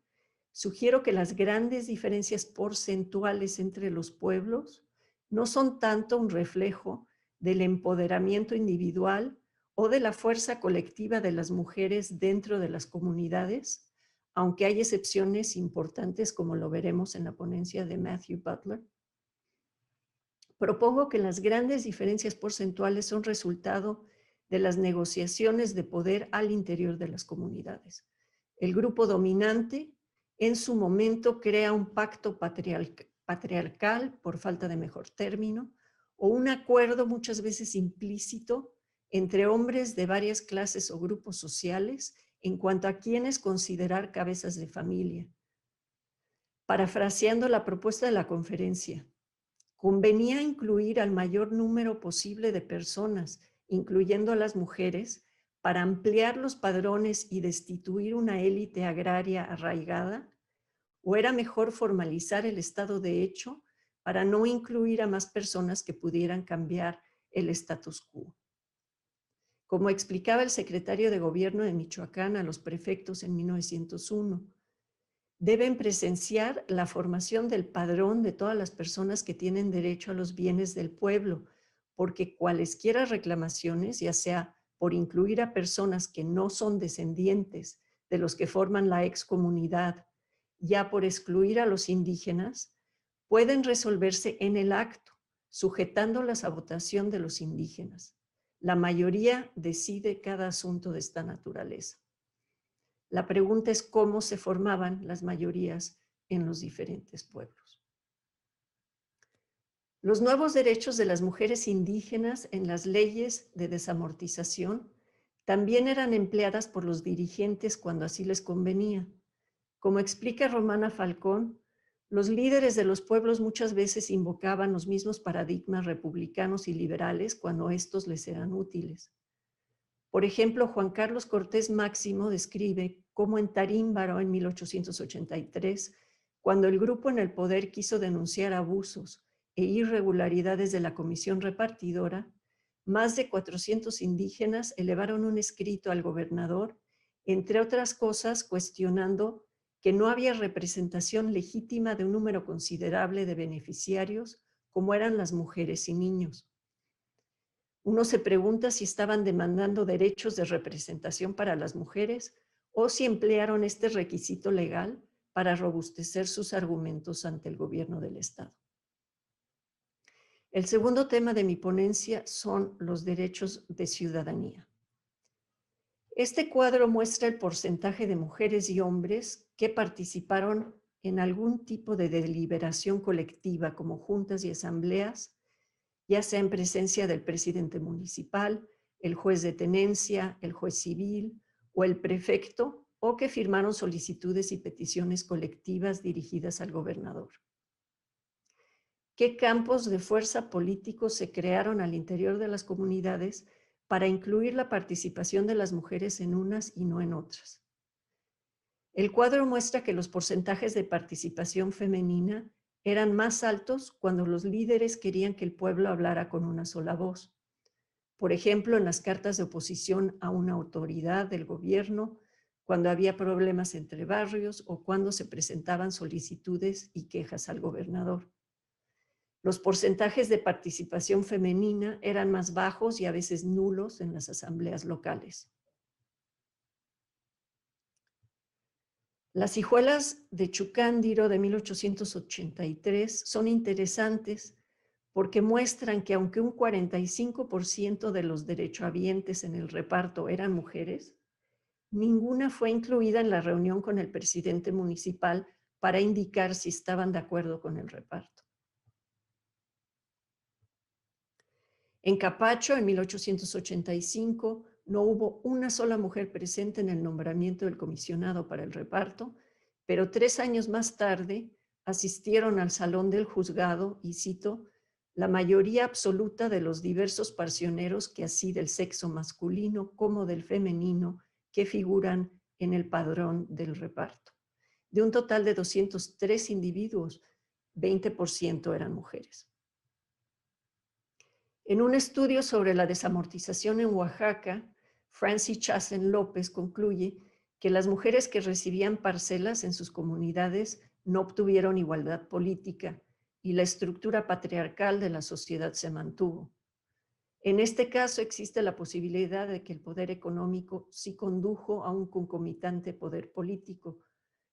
Speaker 7: sugiero que las grandes diferencias porcentuales entre los pueblos no son tanto un reflejo del empoderamiento individual o de la fuerza colectiva de las mujeres dentro de las comunidades, aunque hay excepciones importantes como lo veremos en la ponencia de Matthew Butler. Propongo que las grandes diferencias porcentuales son resultado de las negociaciones de poder al interior de las comunidades. El grupo dominante en su momento crea un pacto patriarcal, por falta de mejor término, o un acuerdo muchas veces implícito entre hombres de varias clases o grupos sociales en cuanto a quiénes considerar cabezas de familia. Parafraseando la propuesta de la conferencia, convenía incluir al mayor número posible de personas, incluyendo a las mujeres, para ampliar los padrones y destituir una élite agraria arraigada, o era mejor formalizar el estado de hecho para no incluir a más personas que pudieran cambiar el status quo. Como explicaba el secretario de Gobierno de Michoacán a los prefectos en 1901, deben presenciar la formación del padrón de todas las personas que tienen derecho a los bienes del pueblo, porque cualesquiera reclamaciones, ya sea por incluir a personas que no son descendientes de los que forman la excomunidad, ya por excluir a los indígenas, pueden resolverse en el acto, sujetándolas a votación de los indígenas. La mayoría decide cada asunto de esta naturaleza. La pregunta es cómo se formaban las mayorías en los diferentes pueblos. Los nuevos derechos de las mujeres indígenas en las leyes de desamortización también eran empleadas por los dirigentes cuando así les convenía. Como explica Romana Falcón, los líderes de los pueblos muchas veces invocaban los mismos paradigmas republicanos y liberales cuando estos les eran útiles. Por ejemplo, Juan Carlos Cortés Máximo describe cómo en Tarímbaro en 1883, cuando el grupo en el poder quiso denunciar abusos e irregularidades de la comisión repartidora, más de 400 indígenas elevaron un escrito al gobernador, entre otras cosas cuestionando que no había representación legítima de un número considerable de beneficiarios, como eran las mujeres y niños. Uno se pregunta si estaban demandando derechos de representación para las mujeres o si emplearon este requisito legal para robustecer sus argumentos ante el gobierno del Estado. El segundo tema de mi ponencia son los derechos de ciudadanía. Este cuadro muestra el porcentaje de mujeres y hombres que participaron en algún tipo de deliberación colectiva como juntas y asambleas, ya sea en presencia del presidente municipal, el juez de tenencia, el juez civil o el prefecto, o que firmaron solicitudes y peticiones colectivas dirigidas al gobernador. ¿Qué campos de fuerza políticos se crearon al interior de las comunidades para incluir la participación de las mujeres en unas y no en otras? El cuadro muestra que los porcentajes de participación femenina eran más altos cuando los líderes querían que el pueblo hablara con una sola voz. Por ejemplo, en las cartas de oposición a una autoridad del gobierno, cuando había problemas entre barrios o cuando se presentaban solicitudes y quejas al gobernador. Los porcentajes de participación femenina eran más bajos y a veces nulos en las asambleas locales. Las hijuelas de Chucándiro de 1883 son interesantes porque muestran que aunque un 45% de los derechohabientes en el reparto eran mujeres, ninguna fue incluida en la reunión con el presidente municipal para indicar si estaban de acuerdo con el reparto. En Capacho, en 1885, no hubo una sola mujer presente en el nombramiento del comisionado para el reparto, pero 3 años más tarde asistieron al salón del juzgado, y cito, la mayoría absoluta de los diversos parcioneros que así del sexo masculino como del femenino que figuran en el padrón del reparto. De un total de 203 individuos, 20% eran mujeres. En un estudio sobre la desamortización en Oaxaca, Francis Chazen López concluye que las mujeres que recibían parcelas en sus comunidades no obtuvieron igualdad política y la estructura patriarcal de la sociedad se mantuvo. En este caso existe la posibilidad de que el poder económico sí condujo a un concomitante poder político.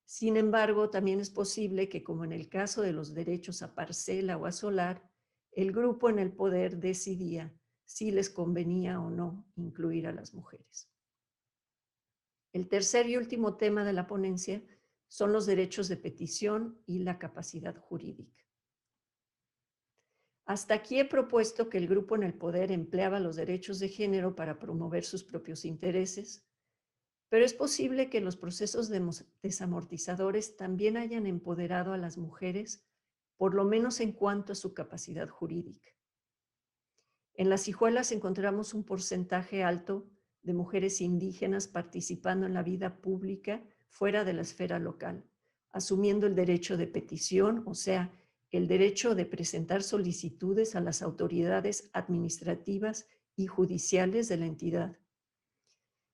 Speaker 7: Sin embargo, también es posible que, como en el caso de los derechos a parcela o a solar, el grupo en el poder decidía si les convenía o no incluir a las mujeres. El tercer y último tema de la ponencia son los derechos de petición y la capacidad jurídica. Hasta aquí he propuesto que el grupo en el poder empleaba los derechos de género para promover sus propios intereses, pero es posible que los procesos desamortizadores también hayan empoderado a las mujeres, por lo menos en cuanto a su capacidad jurídica. En las Hijuelas encontramos un porcentaje alto de mujeres indígenas participando en la vida pública fuera de la esfera local, asumiendo el derecho de petición, o sea, el derecho de presentar solicitudes a las autoridades administrativas y judiciales de la entidad.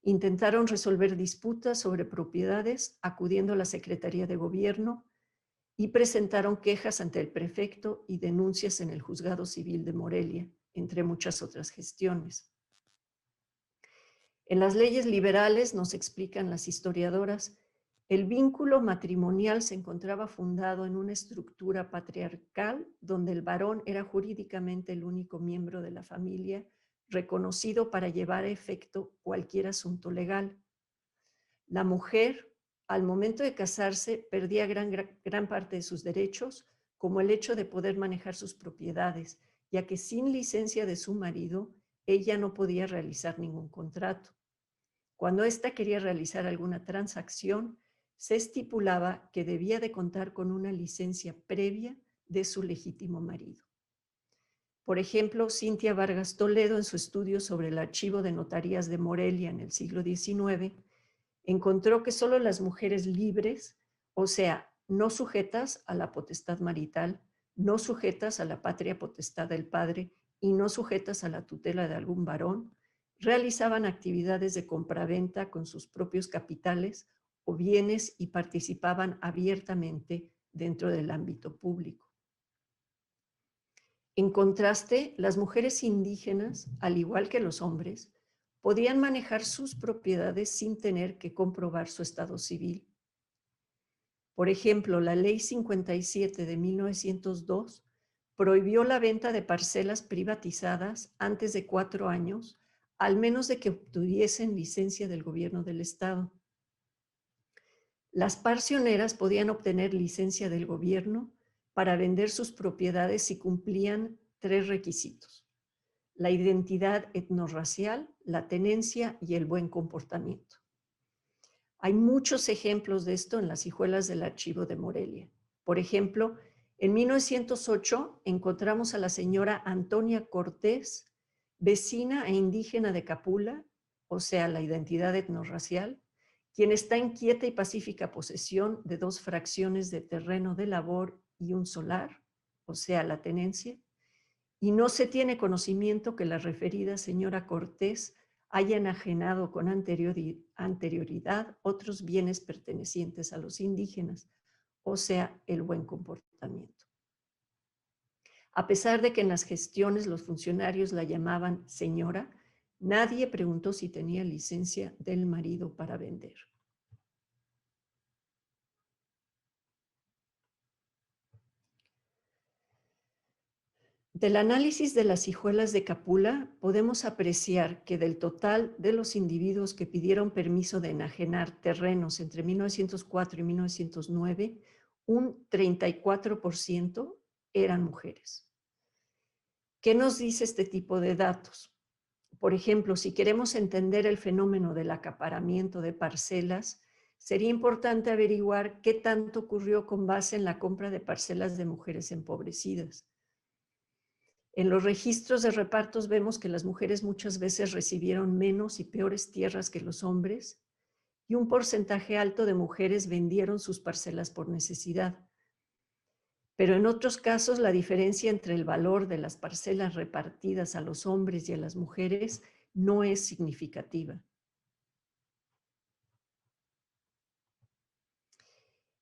Speaker 7: Intentaron resolver disputas sobre propiedades acudiendo a la Secretaría de Gobierno y presentaron quejas ante el prefecto y denuncias en el Juzgado Civil de Morelia, entre muchas otras gestiones. En las leyes liberales, nos explican las historiadoras, el vínculo matrimonial se encontraba fundado en una estructura patriarcal donde el varón era jurídicamente el único miembro de la familia reconocido para llevar a efecto cualquier asunto legal. La mujer, al momento de casarse, perdía gran parte de sus derechos, como el hecho de poder manejar sus propiedades, ya que sin licencia de su marido, ella no podía realizar ningún contrato. Cuando ésta quería realizar alguna transacción, se estipulaba que debía de contar con una licencia previa de su legítimo marido. Por ejemplo, Cintia Vargas Toledo, en su estudio sobre el archivo de notarías de Morelia en el siglo XIX, encontró que solo las mujeres libres, o sea, no sujetas a la potestad marital, no sujetas a la patria potestad del padre y no sujetas a la tutela de algún varón, realizaban actividades de compraventa con sus propios capitales o bienes y participaban abiertamente dentro del ámbito público. En contraste, las mujeres indígenas, al igual que los hombres, podían manejar sus propiedades sin tener que comprobar su estado civil. Por ejemplo, la Ley 57 de 1902 prohibió la venta de parcelas privatizadas antes de 4 años, al menos de que obtuviesen licencia del gobierno del estado. Las parcioneras podían obtener licencia del gobierno para vender sus propiedades si cumplían 3 requisitos: la identidad etnorracial, la tenencia y el buen comportamiento. Hay muchos ejemplos de esto en las hijuelas del archivo de Morelia. Por ejemplo, en 1908 encontramos a la señora Antonia Cortés, vecina e indígena de Capula, o sea, la identidad etnorracial, quien está en quieta y pacífica posesión de 2 fracciones de terreno de labor y un solar, o sea, la tenencia, y no se tiene conocimiento que la referida señora Cortés haya enajenado con anterioridad otros bienes pertenecientes a los indígenas, o sea, el buen comportamiento. A pesar de que en las gestiones los funcionarios la llamaban señora, nadie preguntó si tenía licencia del marido para vender. Del análisis de las hijuelas de Capula podemos apreciar que del total de los individuos que pidieron permiso de enajenar terrenos entre 1904 y 1909, un 34% eran mujeres. ¿Qué nos dice este tipo de datos? Por ejemplo, si queremos entender el fenómeno del acaparamiento de parcelas, sería importante averiguar qué tanto ocurrió con base en la compra de parcelas de mujeres empobrecidas. En los registros de repartos vemos que las mujeres muchas veces recibieron menos y peores tierras que los hombres, y un porcentaje alto de mujeres vendieron sus parcelas por necesidad. Pero en otros casos la diferencia entre el valor de las parcelas repartidas a los hombres y a las mujeres no es significativa.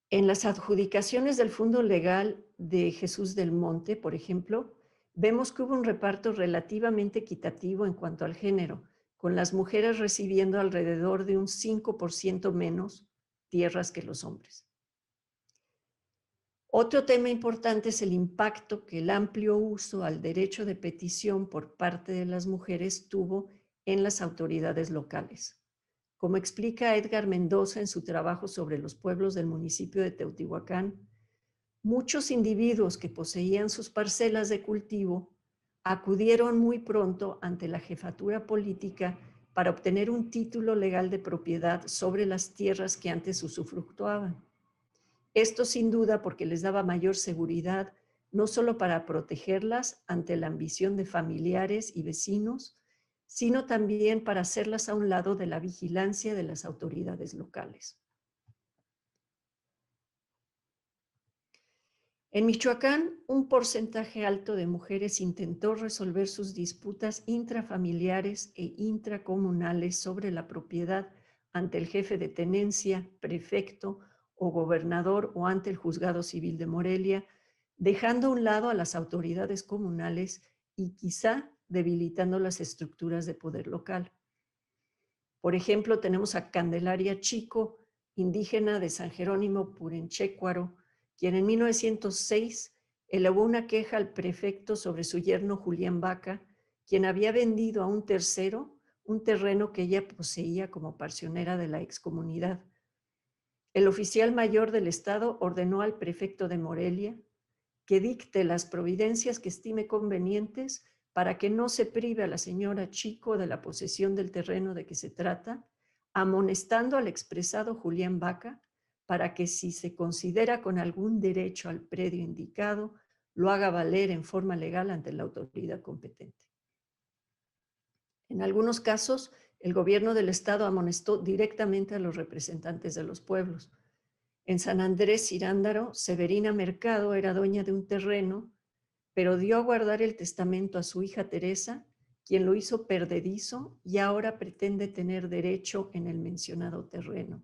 Speaker 7: En las adjudicaciones del Fondo Legal de Jesús del Monte, por ejemplo, vemos que hubo un reparto relativamente equitativo en cuanto al género, con las mujeres recibiendo alrededor de un 5% menos tierras que los hombres. Otro tema importante es el impacto que el amplio uso al derecho de petición por parte de las mujeres tuvo en las autoridades locales. Como explica Edgar Mendoza en su trabajo sobre los pueblos del municipio de Teotihuacán, muchos individuos que poseían sus parcelas de cultivo acudieron muy pronto ante la jefatura política para obtener un título legal de propiedad sobre las tierras que antes usufructuaban. Esto sin duda porque les daba mayor seguridad, no solo para protegerlas ante la ambición de familiares y vecinos, sino también para hacerlas a un lado de la vigilancia de las autoridades locales. En Michoacán, un porcentaje alto de mujeres intentó resolver sus disputas intrafamiliares e intracomunales sobre la propiedad ante el jefe de tenencia, prefecto o gobernador o ante el juzgado civil de Morelia, dejando a un lado a las autoridades comunales y quizá debilitando las estructuras de poder local. Por ejemplo, tenemos a Candelaria Chico, indígena de San Jerónimo Purenchecuaro, quien en 1906 elevó una queja al prefecto sobre su yerno Julián Vaca, quien había vendido a un tercero un terreno que ella poseía como parcionera de la excomunidad. El oficial mayor del Estado ordenó al prefecto de Morelia que dicte las providencias que estime convenientes para que no se prive a la señora Chico de la posesión del terreno de que se trata, amonestando al expresado Julián Vaca para que si se considera con algún derecho al predio indicado, lo haga valer en forma legal ante la autoridad competente. En algunos casos, el gobierno del Estado amonestó directamente a los representantes de los pueblos. En San Andrés Cirándaro, Severina Mercado era dueña de un terreno, pero dio a guardar el testamento a su hija Teresa, quien lo hizo perdedizo y ahora pretende tener derecho en el mencionado terreno,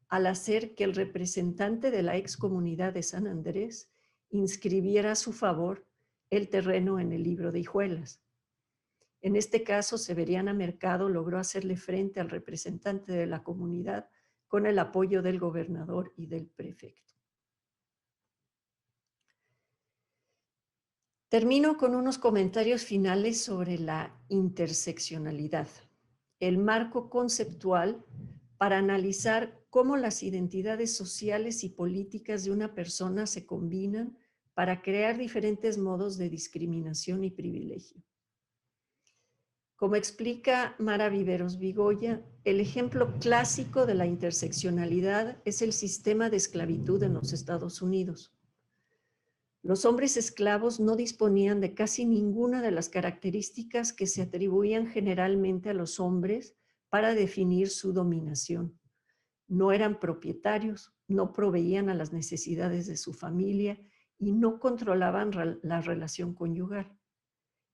Speaker 7: al hacer que el representante de la excomunidad de San Andrés inscribiera a su favor el terreno en el libro de hijuelas. En este caso, Severiana Mercado logró hacerle frente al representante de la comunidad con el apoyo del gobernador y del prefecto. Termino con unos comentarios finales sobre la interseccionalidad, el marco conceptual para analizar cómo las identidades sociales y políticas de una persona se combinan para crear diferentes modos de discriminación y privilegio. Como explica Mara Viveros Vigoya, el ejemplo clásico de la interseccionalidad es el sistema de esclavitud en los Estados Unidos. Los hombres esclavos no disponían de casi ninguna de las características que se atribuían generalmente a los hombres para definir su dominación. No eran propietarios, no proveían a las necesidades de su familia y no controlaban la relación conyugal.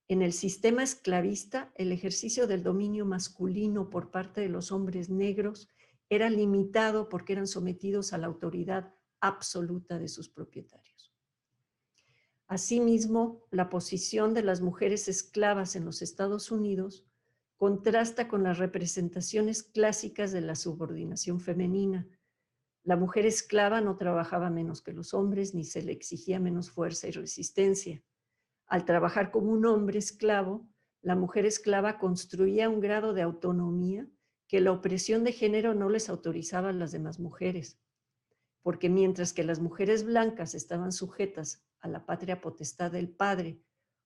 Speaker 7: En el sistema esclavista, el ejercicio del dominio masculino por parte de los hombres negros era limitado porque eran sometidos a la autoridad absoluta de sus propietarios. Asimismo, la posición de las mujeres esclavas en los Estados Unidos contrasta con las representaciones clásicas de la subordinación femenina. La mujer esclava no trabajaba menos que los hombres ni se le exigía menos fuerza y resistencia. Al trabajar como un hombre esclavo, la mujer esclava construía un grado de autonomía que la opresión de género no les autorizaba a las demás mujeres, porque mientras que las mujeres blancas estaban sujetas a la patria potestad del padre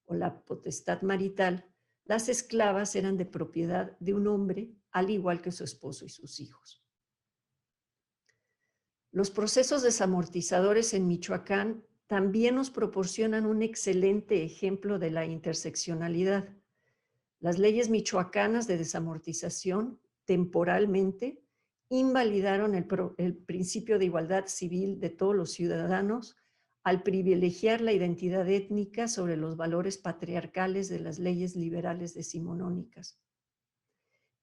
Speaker 7: o la potestad marital, las esclavas eran de propiedad de un hombre, al igual que su esposo y sus hijos. Los procesos desamortizadores en Michoacán también nos proporcionan un excelente ejemplo de la interseccionalidad. Las leyes michoacanas de desamortización temporalmente invalidaron el principio de igualdad civil de todos los ciudadanos al privilegiar la identidad étnica sobre los valores patriarcales de las leyes liberales decimonónicas.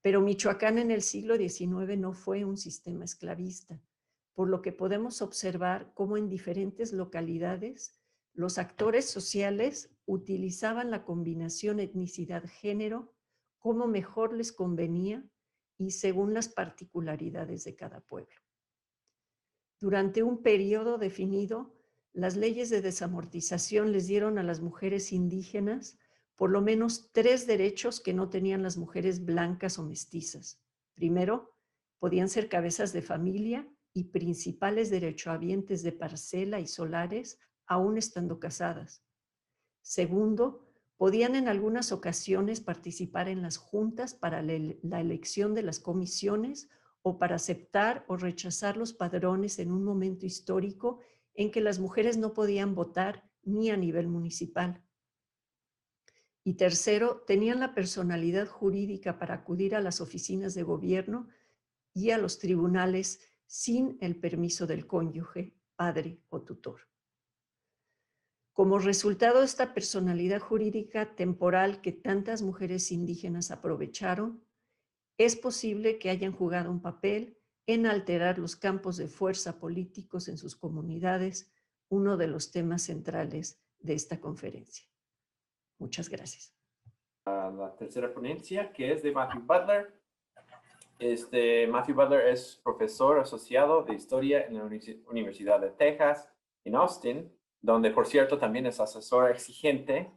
Speaker 7: Pero Michoacán en el siglo XIX no fue un sistema esclavista, por lo que podemos observar cómo en diferentes localidades los actores sociales utilizaban la combinación etnicidad-género como mejor les convenía y según las particularidades de cada pueblo. Durante un periodo definido, las leyes de desamortización les dieron a las mujeres indígenas por lo menos 3 derechos que no tenían las mujeres blancas o mestizas. Primero, podían ser cabezas de familia y principales derechohabientes de parcela y solares, aún estando casadas. Segundo, podían en algunas ocasiones participar en las juntas para la elección de las comisiones o para aceptar o rechazar los padrones en un momento histórico en que las mujeres no podían votar ni a nivel municipal. Y tercero, tenían la personalidad jurídica para acudir a las oficinas de gobierno y a los tribunales sin el permiso del cónyuge, padre o tutor. Como resultado de esta personalidad jurídica temporal que tantas mujeres indígenas aprovecharon, es posible que hayan jugado un papel en alterar los campos de fuerza políticos en sus comunidades, uno de los temas centrales de esta conferencia. Muchas gracias.
Speaker 8: La tercera ponencia, que es de Matthew Butler. Matthew Butler es profesor asociado de Historia en la Universidad de Texas, en Austin, donde, por cierto, también es asesor exigente.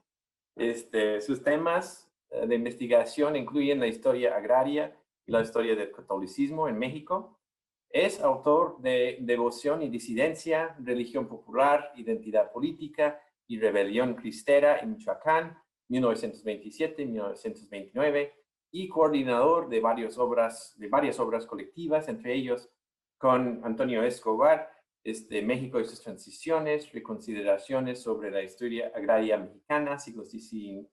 Speaker 8: Sus temas de investigación incluyen la historia agraria y la historia del catolicismo en México. Es autor de Devoción y Disidencia, Religión Popular, Identidad Política y Rebelión Cristera en Michoacán, 1927-1929, y coordinador de varias obras colectivas, entre ellos con Antonio Escobar, México y sus transiciones, reconsideraciones sobre la historia agraria mexicana, siglos XIX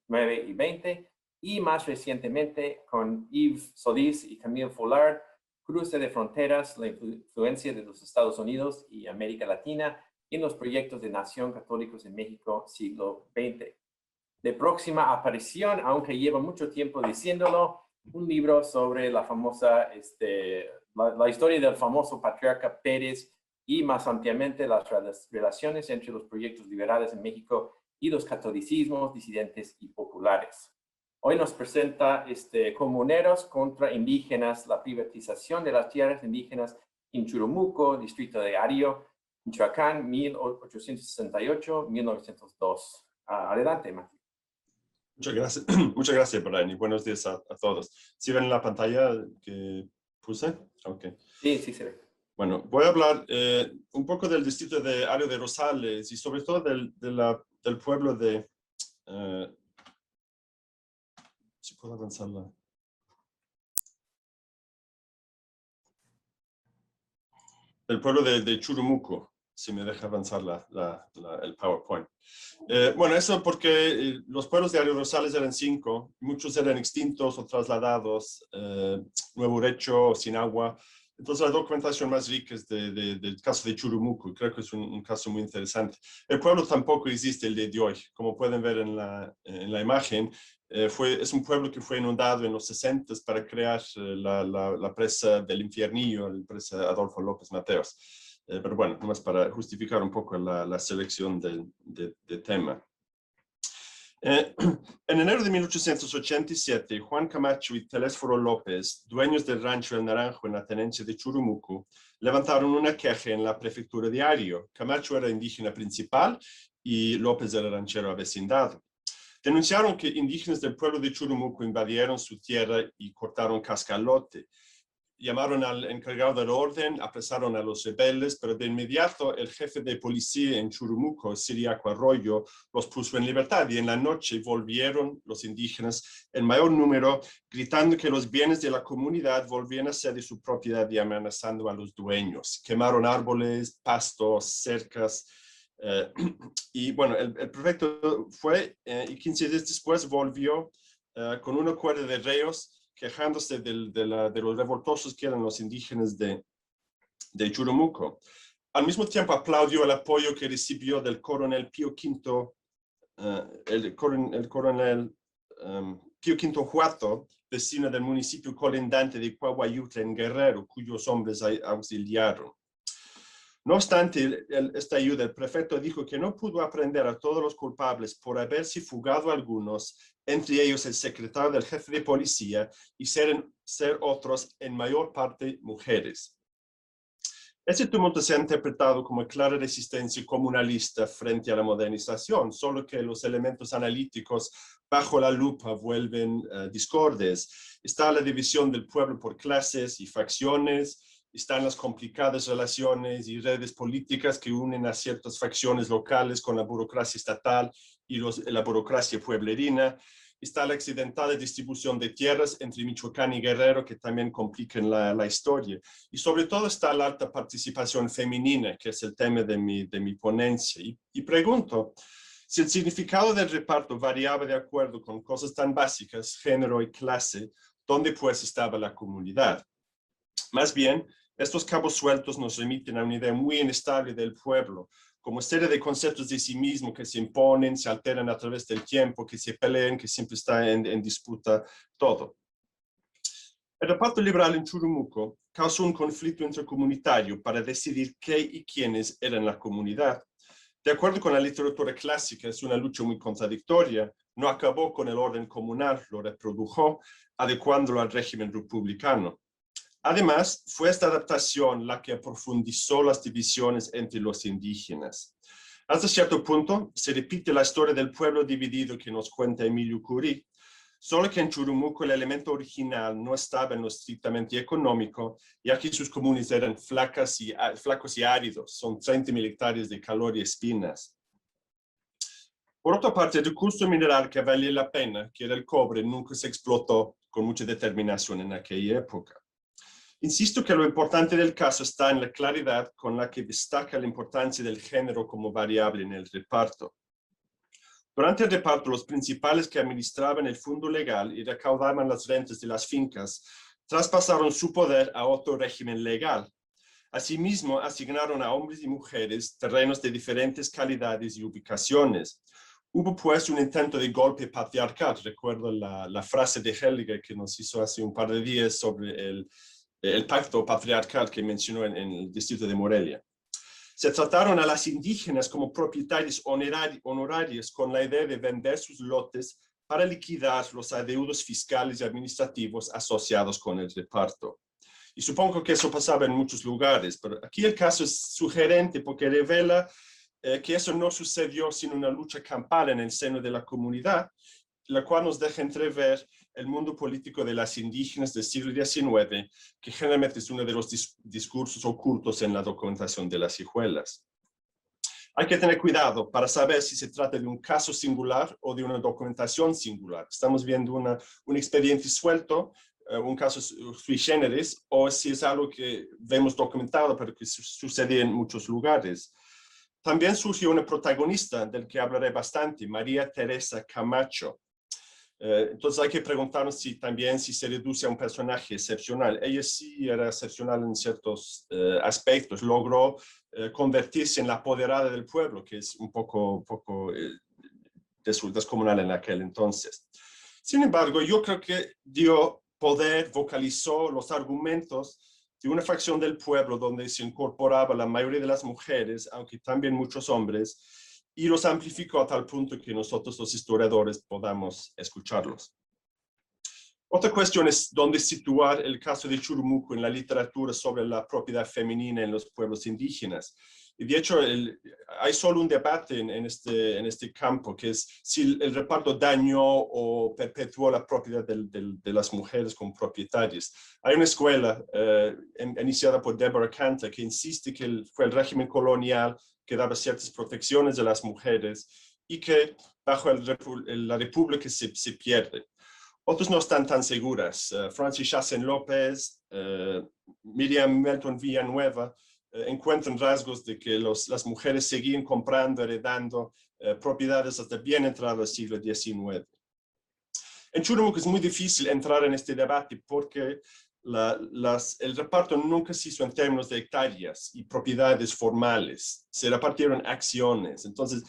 Speaker 8: y XX, y más recientemente con Yves Sodís y Camille Follard, Cruce de Fronteras, la influencia de los Estados Unidos y América Latina en los proyectos de Nación Católicos en México, siglo XX. De próxima aparición, aunque lleva mucho tiempo diciéndolo, un libro sobre la famosa, la historia del famoso patriarca Pérez y más ampliamente las relaciones entre los proyectos liberales en México y los catolicismos disidentes y populares. Hoy nos presenta Comuneros contra Indígenas, la privatización de las tierras indígenas en Churumuco, distrito de Ario, Michoacán, 1868-1902. Adelante, Matthew.
Speaker 1: Muchas gracias, Brian, y buenos días a todos. ¿Sí ven la pantalla que puse? Okay.
Speaker 8: Sí, sí se ve.
Speaker 1: Bueno, voy a hablar un poco del distrito de Ario de Rosales y sobre todo del pueblo de... si puedo avanzarla. El pueblo de Churumuco, si me deja avanzar el PowerPoint. Bueno, eso porque los pueblos de Ario Rosales eran 5, muchos eran extintos o trasladados, Nuevo Urecho, sin agua. Entonces la documentación más rica es del caso de Churumuco, y creo que es un caso muy interesante. El pueblo tampoco existe el día de hoy, como pueden ver en la imagen. Es un pueblo que fue inundado en los 60 para crear la presa del Infiernillo, la presa Adolfo López Mateos. Pero bueno, nomás para justificar un poco la selección de tema. En enero de 1887, Juan Camacho y Telésforo López, dueños del rancho El Naranjo en la tenencia de Churumuco, levantaron una queja en la prefectura de Ario. Camacho era indígena principal y López era ranchero avecindado. Denunciaron que indígenas del pueblo de Churumuco invadieron su tierra y cortaron cascalote. Llamaron al encargado del orden, apresaron a los rebeldes, pero de inmediato el jefe de policía en Churumuco, Ciriaco Arroyo, los puso en libertad y en la noche volvieron los indígenas en mayor número, gritando que los bienes de la comunidad volvían a ser de su propiedad y amenazando a los dueños. Quemaron árboles, pastos, cercas, y bueno, el prefecto fue y 15 días después volvió con un acuerdo de reos quejándose de los revoltosos que eran los indígenas de Churumuco. Al mismo tiempo aplaudió el apoyo que recibió del coronel Pío V, el coronel Pío V Huato, vecino del municipio colindante de Cuahuayutla en Guerrero, cuyos hombres auxiliaron. No obstante esta ayuda, el prefecto dijo que no pudo aprender a todos los culpables por haberse fugado algunos, entre ellos el secretario del jefe de policía, y ser otros en mayor parte mujeres. Este tumulto se ha interpretado como clara resistencia comunalista frente a la modernización, solo que los elementos analíticos bajo la lupa vuelven discordes. Está la división del pueblo por clases y facciones, están las complicadas relaciones y redes políticas que unen a ciertas facciones locales con la burocracia estatal y la burocracia pueblerina. Está la accidentada distribución de tierras entre Michoacán y Guerrero que también complican la historia. Y sobre todo está la alta participación femenina, que es el tema de mi ponencia. Y pregunto, si el significado del reparto variaba de acuerdo con cosas tan básicas, género y clase, ¿dónde pues estaba la comunidad? Más bien, estos cabos sueltos nos remiten a una idea muy inestable del pueblo, como serie de conceptos de sí mismo que se imponen, se alteran a través del tiempo, que se pelean, que siempre está en disputa todo. El reparto liberal en Churumuco causó un conflicto intercomunitario para decidir qué y quiénes eran la comunidad. De acuerdo con la literatura clásica, es una lucha muy contradictoria. No acabó con el orden comunal, lo reprodujo, adecuándolo al régimen republicano. Además, fue esta adaptación la que profundizó las divisiones entre los indígenas. Hasta cierto punto, se repite la historia del pueblo dividido que nos cuenta Emilio Curí, solo que en Churumuco el elemento original no estaba en lo estrictamente económico, ya que sus comunes eran flacos y áridos, son 30,000 hectáreas de calor y espinas. Por otra parte, el recurso mineral que valía la pena, que era el cobre, nunca se explotó con mucha determinación en aquella época. Insisto que lo importante del caso está en la claridad con la que destaca la importancia del género como variable en el reparto. Durante el reparto, los principales que administraban el fondo legal y recaudaban las rentas de las fincas traspasaron su poder a otro régimen legal. Asimismo, asignaron a hombres y mujeres terrenos de diferentes calidades y ubicaciones. Hubo pues un intento de golpe patriarcal. Recuerdo la frase de Helliger que nos hizo hace un par de días sobre el pacto patriarcal que mencionó en el distrito de Morelia. Se trataron a las indígenas como propietarios honorarios con la idea de vender sus lotes para liquidar los adeudos fiscales y administrativos asociados con el reparto. Y supongo que eso pasaba en muchos lugares, pero aquí el caso es sugerente porque revela que eso no sucedió sin una lucha campal en el seno de la comunidad, la cual nos deja entrever el mundo político de las indígenas del siglo XIX, que generalmente es uno de los discursos ocultos en la documentación de las hijuelas. Hay que tener cuidado para saber si se trata de un caso singular o de una documentación singular. Estamos viendo un expediente suelto, un caso sui generis, o si es algo que vemos documentado, pero que sucede en muchos lugares. También surgió una protagonista del que hablaré bastante, María Teresa Camacho. Entonces hay que preguntarnos si se reduce a un personaje excepcional. Ella sí era excepcional en ciertos aspectos, logró convertirse en la apoderada del pueblo, que es un poco descomunal en aquel entonces. Sin embargo, yo creo que dio poder, vocalizó los argumentos de una facción del pueblo donde se incorporaba la mayoría de las mujeres, aunque también muchos hombres, y los amplificó a tal punto que nosotros los historiadores podamos escucharlos. Otra cuestión es dónde situar el caso de Churumuco en la literatura sobre la propiedad femenina en los pueblos indígenas. Y de hecho, hay solo un debate en este campo, que es si el reparto dañó o perpetuó la propiedad de las mujeres como propietarias. Hay una escuela iniciada por Deborah Cantor que insiste que fue el régimen colonial que daba ciertas protecciones a las mujeres y que bajo la república se pierde. Otros no están tan seguras. Francis Chasen López, Miriam Melton Villanueva encuentran rasgos de que las mujeres seguían comprando, heredando propiedades hasta bien entrado el siglo XIX. En Churumuc es muy difícil entrar en este debate porque el reparto nunca se hizo en términos de hectáreas y propiedades formales. Se repartieron acciones. Entonces,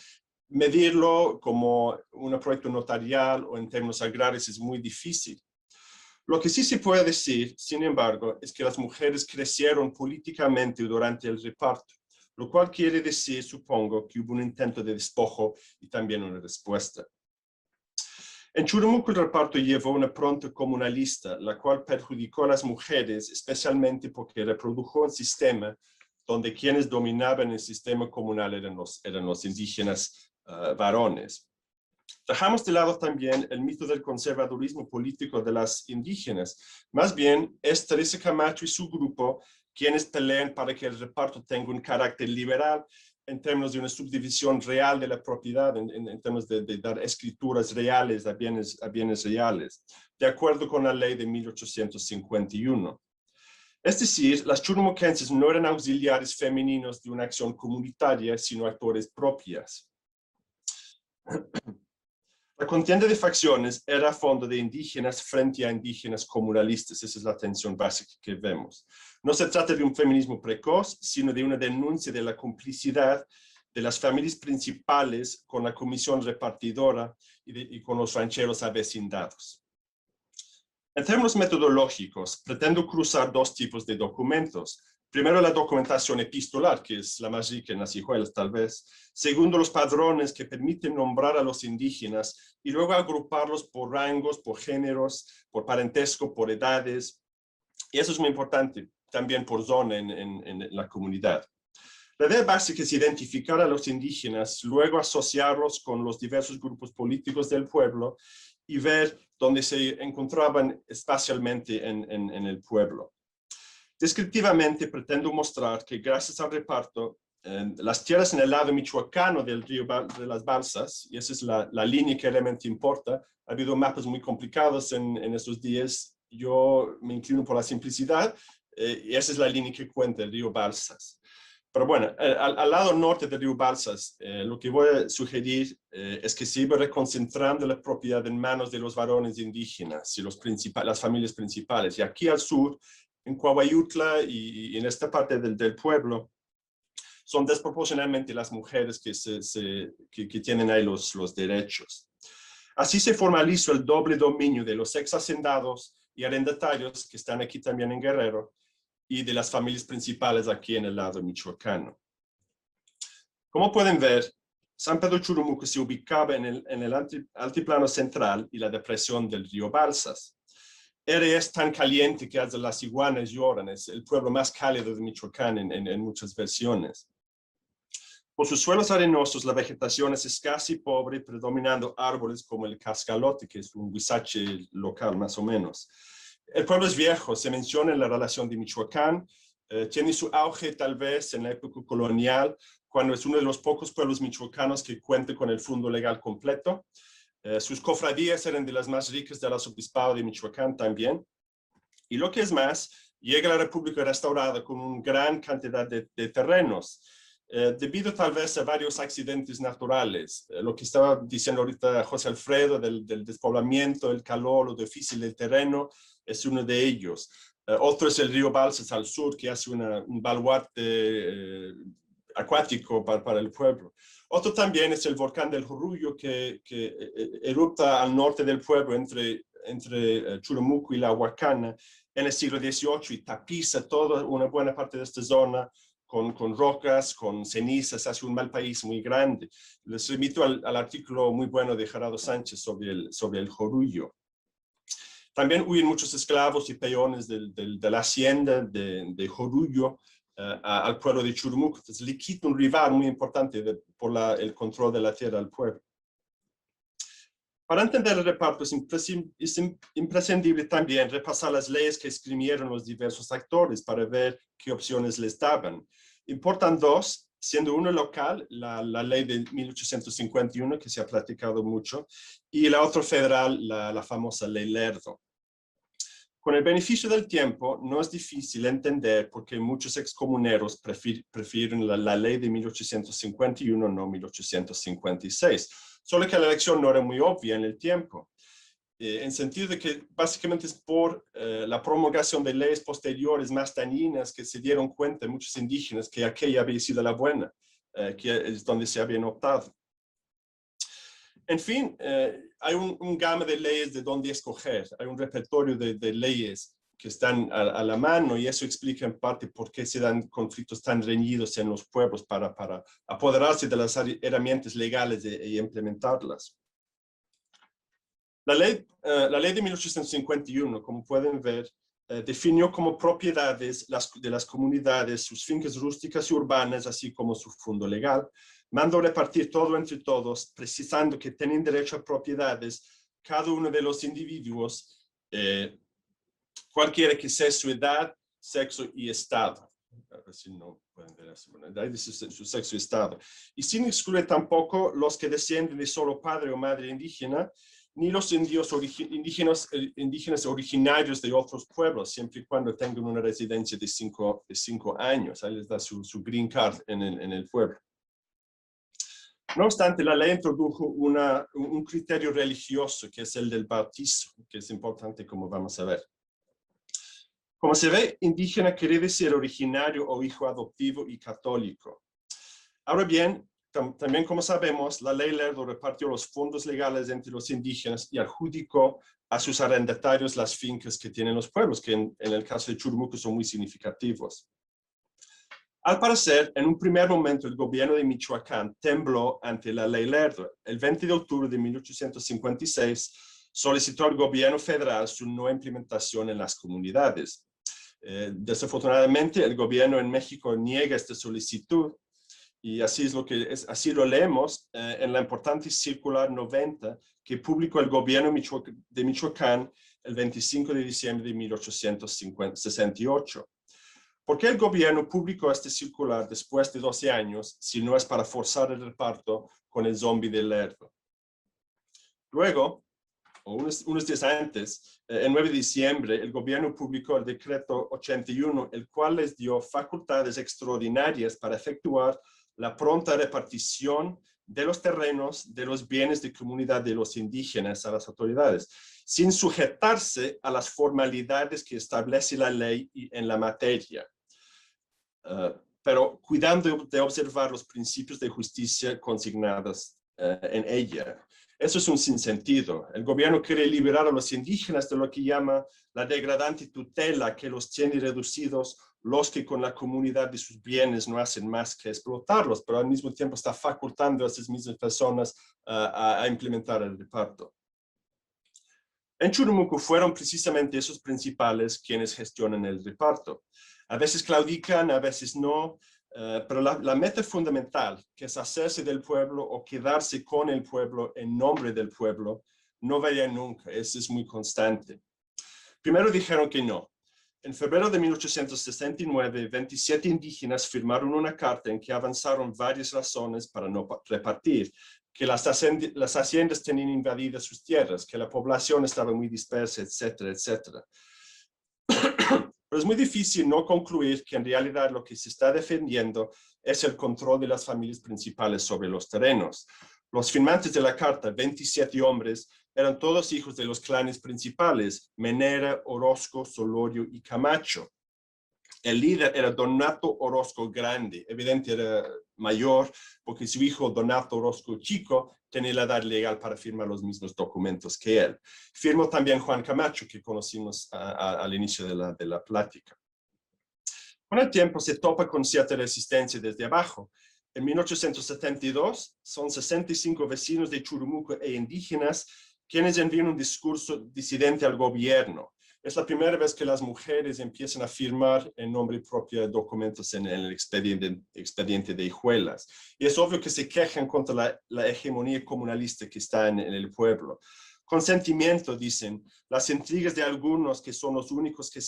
Speaker 1: medirlo como un proyecto notarial o en términos agrarios es muy difícil. Lo que sí se puede decir, sin embargo, es que las mujeres crecieron políticamente durante el reparto, lo cual quiere decir, supongo, que hubo un intento de despojo y también una respuesta. En Churumuc el reparto llevó una pronta comunalista, la cual perjudicó a las mujeres, especialmente porque reprodujo un sistema donde quienes dominaban el sistema comunal eran los indígenas varones. Dejamos de lado también el mito del conservadurismo político de las indígenas. Más bien, es Teresa Camacho y su grupo quienes pelean para que el reparto tenga un carácter liberal en términos de una subdivisión real de la propiedad, en términos de dar escrituras reales a bienes reales, de acuerdo con la ley de 1851. Es decir, las churumuquenses no eran auxiliares femeninos de una acción comunitaria, sino actores propias. La contienda de facciones era a fondo de indígenas frente a indígenas comunalistas. Esa es la tensión básica que vemos. No se trata de un feminismo precoz, sino de una denuncia de la complicidad de las familias principales con la comisión repartidora y con los rancheros avecindados. En términos metodológicos, pretendo cruzar dos tipos de documentos. Primero, la documentación epistolar, que es la más rica en las hijuelas, tal vez. Segundo, los padrones que permiten nombrar a los indígenas y luego agruparlos por rangos, por géneros, por parentesco, por edades. Y eso es muy importante, también por zona en la comunidad. La idea básica es identificar a los indígenas, luego asociarlos con los diversos grupos políticos del pueblo y ver dónde se encontraban espacialmente en el pueblo. Descriptivamente pretendo mostrar que gracias al reparto, las tierras en el lado michoacano del río de las Balsas, y esa es la línea que realmente importa, ha habido mapas muy complicados en estos días, yo me inclino por la simplicidad, y esa es la línea que cuenta el río Balsas. Pero bueno, al lado norte del río Balsas, lo que voy a sugerir es que se iba reconcentrando la propiedad en manos de los varones indígenas y las familias principales. Y aquí al sur, en Coahuayutla y en esta parte del pueblo, son desproporcionalmente las mujeres que tienen ahí los derechos. Así se formalizó el doble dominio de los ex hacendados y arrendatarios que están aquí también en Guerrero y de las familias principales aquí en el lado michoacano. Como pueden ver, San Pedro Churumuco se ubicaba en el altiplano central y la depresión del río Balsas. Es tan caliente que hasta las iguanas lloran, es el pueblo más cálido de Michoacán en muchas versiones. Por sus suelos arenosos, la vegetación es escasa y pobre, predominando árboles como el cascalote, que es un huizache local más o menos. El pueblo es viejo, se menciona en la relación de Michoacán, tiene su auge tal vez en la época colonial, cuando es uno de los pocos pueblos michoacanos que cuenta con el fondo legal completo. Sus cofradías eran de las más ricas del arzobispado de Michoacán también. Y lo que es más, llega la República restaurada con una gran cantidad de terrenos, debido tal vez a varios accidentes naturales. Lo que estaba diciendo ahorita José Alfredo del despoblamiento, el calor, lo difícil del terreno, es uno de ellos. Otro es el río Balsas al sur, que hace un baluarte acuático para el pueblo. Otro también es el volcán del Jorullo, que erupta al norte del pueblo entre Churumuco y la Huacana en el siglo XVIII y tapiza toda una buena parte de esta zona con rocas, con cenizas, hace un mal país muy grande. Les remito al artículo muy bueno de Gerardo Sánchez sobre el Jorullo. También huyen muchos esclavos y peones de la hacienda de Jorullo al pueblo de Churumuco. Entonces le quita un rival muy importante por el control de la tierra al pueblo. Para entender el reparto es imprescindible también repasar las leyes que escribieron los diversos actores para ver qué opciones les daban. Importan dos, siendo una local, la ley de 1851, que se ha platicado mucho, y la otra federal, la famosa ley Lerdo. Con el beneficio del tiempo, no es difícil entender por qué muchos excomuneros prefieren la ley de 1851, no 1856. Solo que la elección no era muy obvia en el tiempo. En sentido de que básicamente es por la promulgación de leyes posteriores más dañinas que se dieron cuenta muchos indígenas que aquella había sido la buena, que es donde se habían optado. En fin, hay un gama de leyes de dónde escoger, hay un repertorio de leyes que están a la mano y eso explica en parte por qué se dan conflictos tan reñidos en los pueblos para apoderarse de las herramientas legales y implementarlas. La ley de 1851, como pueden ver, definió como propiedades de las comunidades sus fincas rústicas y urbanas, así como su fondo legal. Mandó repartir todo entre todos, precisando que tienen derecho a propiedades cada uno de los individuos, cualquiera que sea su edad, sexo y estado. A ver si no pueden ver eso. Bueno, edad, su sexo y estado. Y sin excluir tampoco los que descienden de solo padre o madre indígena, ni los indígenas originarios de otros pueblos, siempre y cuando tengan una residencia de 5 años. Ahí les da su green card en el pueblo. No obstante, la ley introdujo un criterio religioso, que es el del bautizo, que es importante, como vamos a ver. Como se ve, indígena quiere decir originario o hijo adoptivo y católico. Ahora bien, también como sabemos, la ley Lerdo repartió los fondos legales entre los indígenas y adjudicó a sus arrendatarios las fincas que tienen los pueblos, que en el caso de Churumuco son muy significativos. Al parecer, en un primer momento, el gobierno de Michoacán tembló ante la ley Lerdo. El 20 de octubre de 1856 solicitó al gobierno federal su no implementación en las comunidades. Desafortunadamente, el gobierno en México niega esta solicitud y así lo leemos en la importante circular 90 que publicó el gobierno de Michoacán el 25 de diciembre de 1868. ¿Por qué el gobierno publicó este circular después de 12 años si no es para forzar el reparto con el zombie de Lerdo? Luego, o unos días antes, el 9 de diciembre, el gobierno publicó el decreto 81, el cual les dio facultades extraordinarias para efectuar la pronta repartición de los terrenos, de los bienes de comunidad de los indígenas a las autoridades, sin sujetarse a las formalidades que establece la ley en la materia, pero cuidando de observar los principios de justicia consignados en ella. Eso es un sinsentido. El gobierno quiere liberar a los indígenas de lo que llama la degradante tutela que los tiene reducidos los que con la comunidad de sus bienes no hacen más que explotarlos, pero al mismo tiempo está facultando a esas mismas personas a implementar el reparto. En Churumuco fueron precisamente esos principales quienes gestionan el reparto. A veces claudican, a veces no, pero la meta fundamental, que es hacerse del pueblo o quedarse con el pueblo en nombre del pueblo, no varía nunca, eso es muy constante. Primero dijeron que no. En febrero de 1869, 27 indígenas firmaron una carta en que avanzaron varias razones para no repartir, que las haciendas tenían invadidas sus tierras, que la población estaba muy dispersa, etcétera, etcétera. Pero es muy difícil no concluir que en realidad lo que se está defendiendo es el control de las familias principales sobre los terrenos. Los firmantes de la carta, 27 hombres, eran todos hijos de los clanes principales, Menera, Orozco, Solorio y Camacho. El líder era Donato Orozco Grande, evidente era mayor porque su hijo Donato Orozco Chico tenía la edad legal para firmar los mismos documentos que él. Firmó también Juan Camacho, que conocimos al inicio de la plática. Con el tiempo se topa con cierta resistencia desde abajo. En 1872 son 65 vecinos de Churumuco e indígenas quienes envían un discurso disidente al gobierno. Es la primera vez que las mujeres empiezan a firmar en nombre propio documentos en el expediente de hijuelas. Y es obvio que se quejan contra la hegemonía comunalista que está en el pueblo. Consentimiento, dicen, las intrigas de algunos que son los únicos que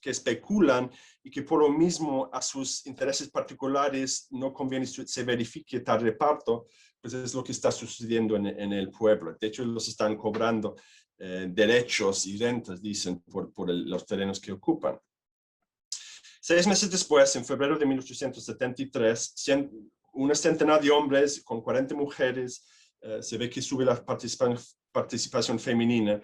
Speaker 1: especulan y que por lo mismo a sus intereses particulares no conviene se verifique tal reparto, pues es lo que está sucediendo en el pueblo. De hecho, los están cobrando derechos y rentas, dicen, por los terrenos que ocupan. 6 meses después, en febrero de 1873, una centenar de hombres con 40 mujeres, se ve que sube la participación femenina,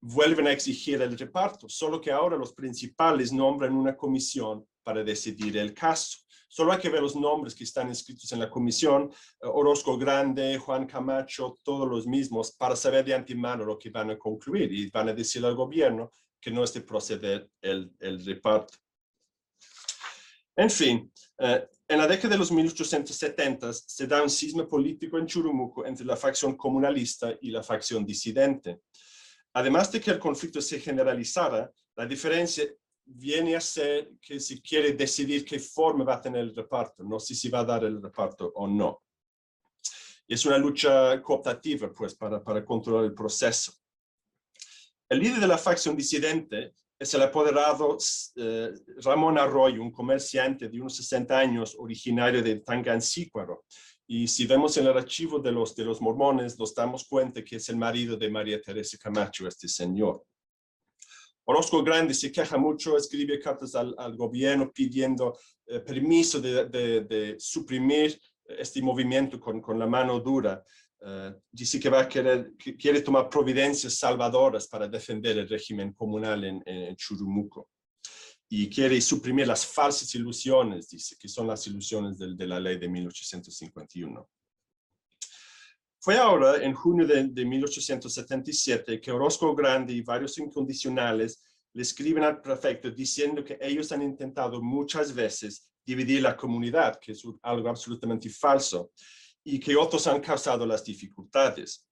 Speaker 1: vuelven a exigir el reparto, solo que ahora los principales nombran una comisión para decidir el caso. Solo hay que ver los nombres que están inscritos en la comisión, Orozco Grande, Juan Camacho, todos los mismos, para saber de antemano lo que van a concluir y van a decir al gobierno que no es de proceder el reparto. En fin, en la década de los 1870 se da un cisma político en Churumuco entre la facción comunalista y la facción disidente. Además de que el conflicto se generalizara, la diferencia viene a ser que se quiere decidir qué forma va a tener el reparto, no sé si va a dar el reparto o no. Y es una lucha cooptativa, pues, para controlar el proceso. El líder de la facción disidente es el apoderado Ramón Arroyo, un comerciante de unos 60 años, originario de Tangancícuaro. Y si vemos en el archivo de los mormones, nos damos cuenta que es el marido de María Teresa Camacho, este señor. Orozco Grande se queja mucho, escribe cartas al gobierno pidiendo permiso de suprimir este movimiento con la mano dura. Dice que quiere tomar providencias salvadoras para defender el régimen comunal en Churumuco. Y quiere suprimir las falsas ilusiones, dice, que son las ilusiones de la ley de 1851. Fue ahora, en junio de 1877, que Orozco Grande y varios incondicionales le escriben al prefecto diciendo que ellos han intentado muchas veces dividir la comunidad, que es algo absolutamente falso, y que otros han causado las dificultades.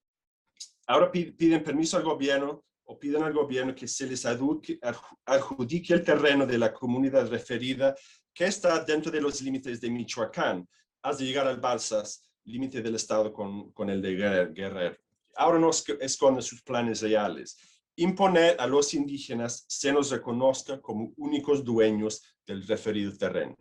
Speaker 1: Ahora piden permiso al gobierno o piden al gobierno que se les adjudique el terreno de la comunidad referida que está dentro de los límites de Michoacán, hasta llegar al Balsas, límite del estado con el de Guerrero. Ahora no esconde sus planes reales. Imponer a los indígenas se nos reconozca como únicos dueños del referido terreno.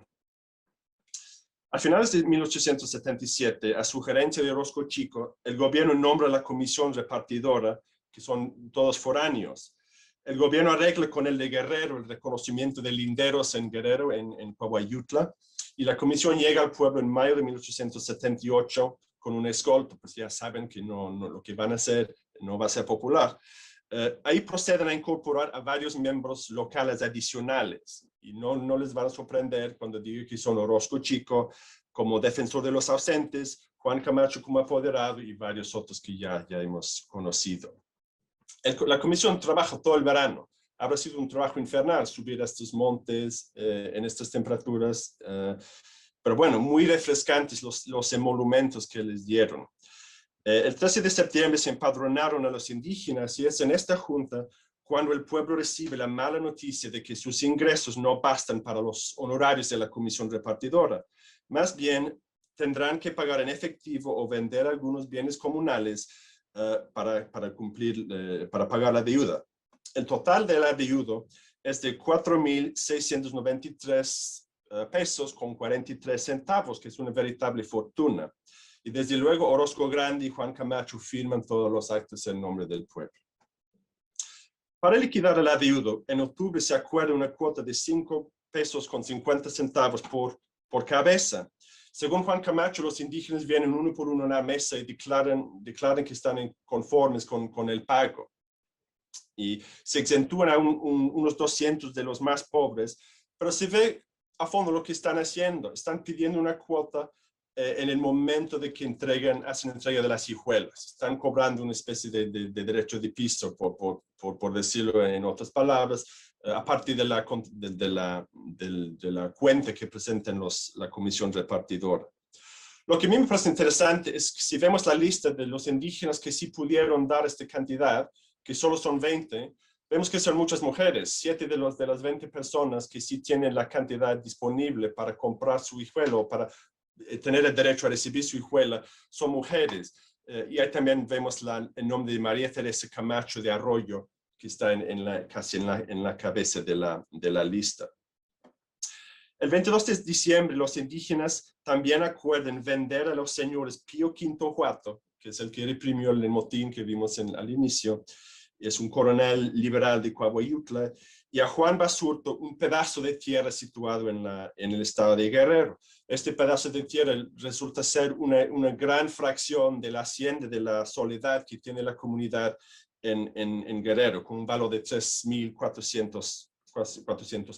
Speaker 1: A finales de 1877, a sugerencia de Orozco Chico, el gobierno nombra la comisión repartidora, que son todos foráneos. El gobierno arregla con el de Guerrero el reconocimiento de linderos en Guerrero, en Coahuayutla, y la comisión llega al pueblo en mayo de 1878 con una escolta, pues ya saben que lo que van a hacer no va a ser popular. Ahí proceden a incorporar a varios miembros locales adicionales, y no les van a sorprender cuando digo que son Orozco Chico como defensor de los ausentes, Juan Camacho como apoderado y varios otros que ya hemos conocido. La comisión trabaja todo el verano. Habrá sido un trabajo infernal subir a estos montes en estas temperaturas, pero bueno, muy refrescantes los emolumentos que les dieron. El 13 de septiembre se empadronaron a los indígenas y es en esta junta cuando el pueblo recibe la mala noticia de que sus ingresos no bastan para los honorarios de la comisión repartidora. Más bien, tendrán que pagar en efectivo o vender algunos bienes comunales para pagar la deuda. El total del adeudo es de 4,693 pesos con 43 centavos, que es una veritable fortuna. Y desde luego Orozco Grande y Juan Camacho firman todos los actos en nombre del pueblo. Para liquidar el adeudo, en octubre se acuerda una cuota de 5 pesos con 50 centavos por cabeza. Según Juan Camacho, los indígenas vienen uno por uno a la mesa y declaran que están conformes con el pago. Y se exentúan a unos 200 de los más pobres, pero se ve a fondo lo que están haciendo. Están pidiendo una cuota en el momento de que hacen entrega de las hijuelas. Están cobrando una especie de derecho de piso, por decirlo en otras palabras, a partir de la cuenta que presentan la comisión repartidora. Lo que a mí me parece interesante es que si vemos la lista de los indígenas que sí pudieron dar esta cantidad, que solo son 20, vemos que son muchas mujeres. 7 de las 20 personas que sí tienen la cantidad disponible para comprar su hijuela o para tener el derecho a recibir su hijuela son mujeres. Y ahí también vemos el nombre de María Teresa Camacho de Arroyo, que está casi en la cabeza de la lista. El 22 de diciembre, los indígenas también acuerdan vender a los señores Pío V Huato, que es el que reprimió el motín que vimos al inicio, es un coronel liberal de Coahuayutla, y a Juan Basurto un pedazo de tierra situado en el estado de Guerrero. Este pedazo de tierra resulta ser una gran fracción de la hacienda de la Soledad que tiene la comunidad en Guerrero, con un valor de 3,400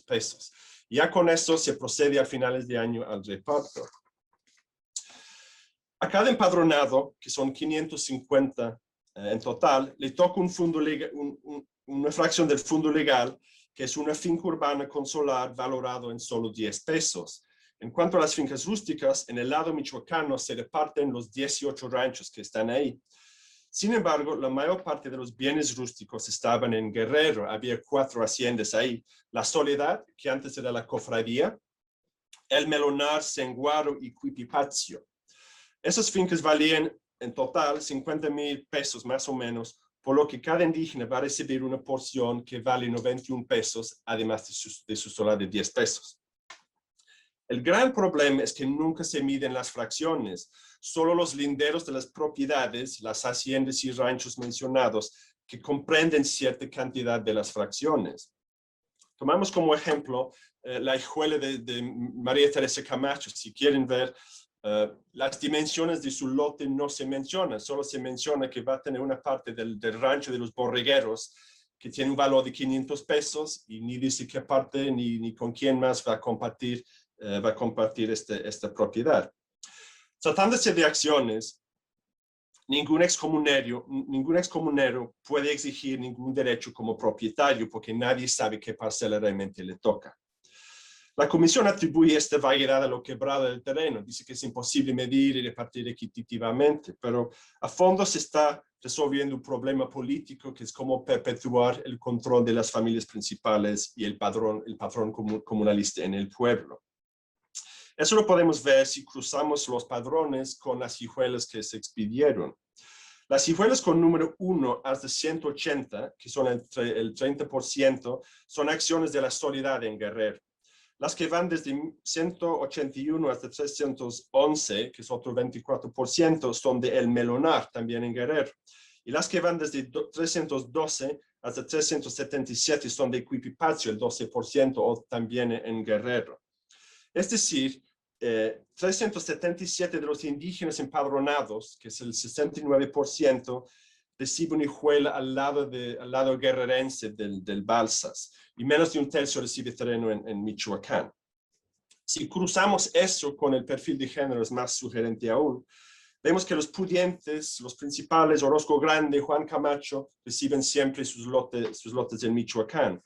Speaker 1: pesos. Ya con eso se procede a finales de año al reparto. A cada empadronado, que son 550 en total, le toca un fondo legal, una fracción del fondo legal, que es una finca urbana con solar valorado en solo 10 pesos. En cuanto a las fincas rústicas, en el lado michoacano se reparten los 18 ranchos que están ahí. Sin embargo, la mayor parte de los bienes rústicos estaban en Guerrero. Había 4 haciendas ahí. La Soledad, que antes era la cofradía, El Melonar, Senguaro y Cuipipacio. Esas fincas valían en total 50,000 pesos más o menos, por lo que cada indígena va a recibir una porción que vale 91 pesos, además de su solar de 10 pesos. El gran problema es que nunca se miden las fracciones. Solo los linderos de las propiedades, las haciendas y ranchos mencionados, que comprenden cierta cantidad de las fracciones. Tomamos como ejemplo la hijuela de María Teresa Camacho. Si quieren ver, las dimensiones de su lote no se mencionan, solo se menciona que va a tener una parte del rancho de los borregueros que tiene un valor de 500 pesos y ni dice qué parte ni con quién más va a compartir esta propiedad. Tratándose de acciones, ningún excomunero puede exigir ningún derecho como propietario porque nadie sabe qué parcela realmente le toca. La comisión atribuye esta vaguedad a lo quebrado del terreno. Dice que es imposible medir y repartir equitativamente, pero a fondo se está resolviendo un problema político que es cómo perpetuar el control de las familias principales y el patrón comunalista en el pueblo. Eso lo podemos ver si cruzamos los padrones con las hijuelas que se expidieron. Las hijuelas con número 1 hasta 180, que son el 30%, son acciones de la Soledad en Guerrero. Las que van desde 181 hasta 311, que es otro 24%, son de El Melonar, también en Guerrero. Y las que van desde 312 hasta 377 son de Cuipipacio, el 12%, o también en Guerrero. Es decir, 377 de los indígenas empadronados, que es el 69%, reciben una hijuela al lado guerrerense del Balsas, y menos de un tercio recibe terreno en Michoacán. Si cruzamos eso con el perfil de género, es más sugerente aún. Vemos que los pudientes, los principales, Orozco Grande, Juan Camacho, reciben siempre sus lotes en Michoacán.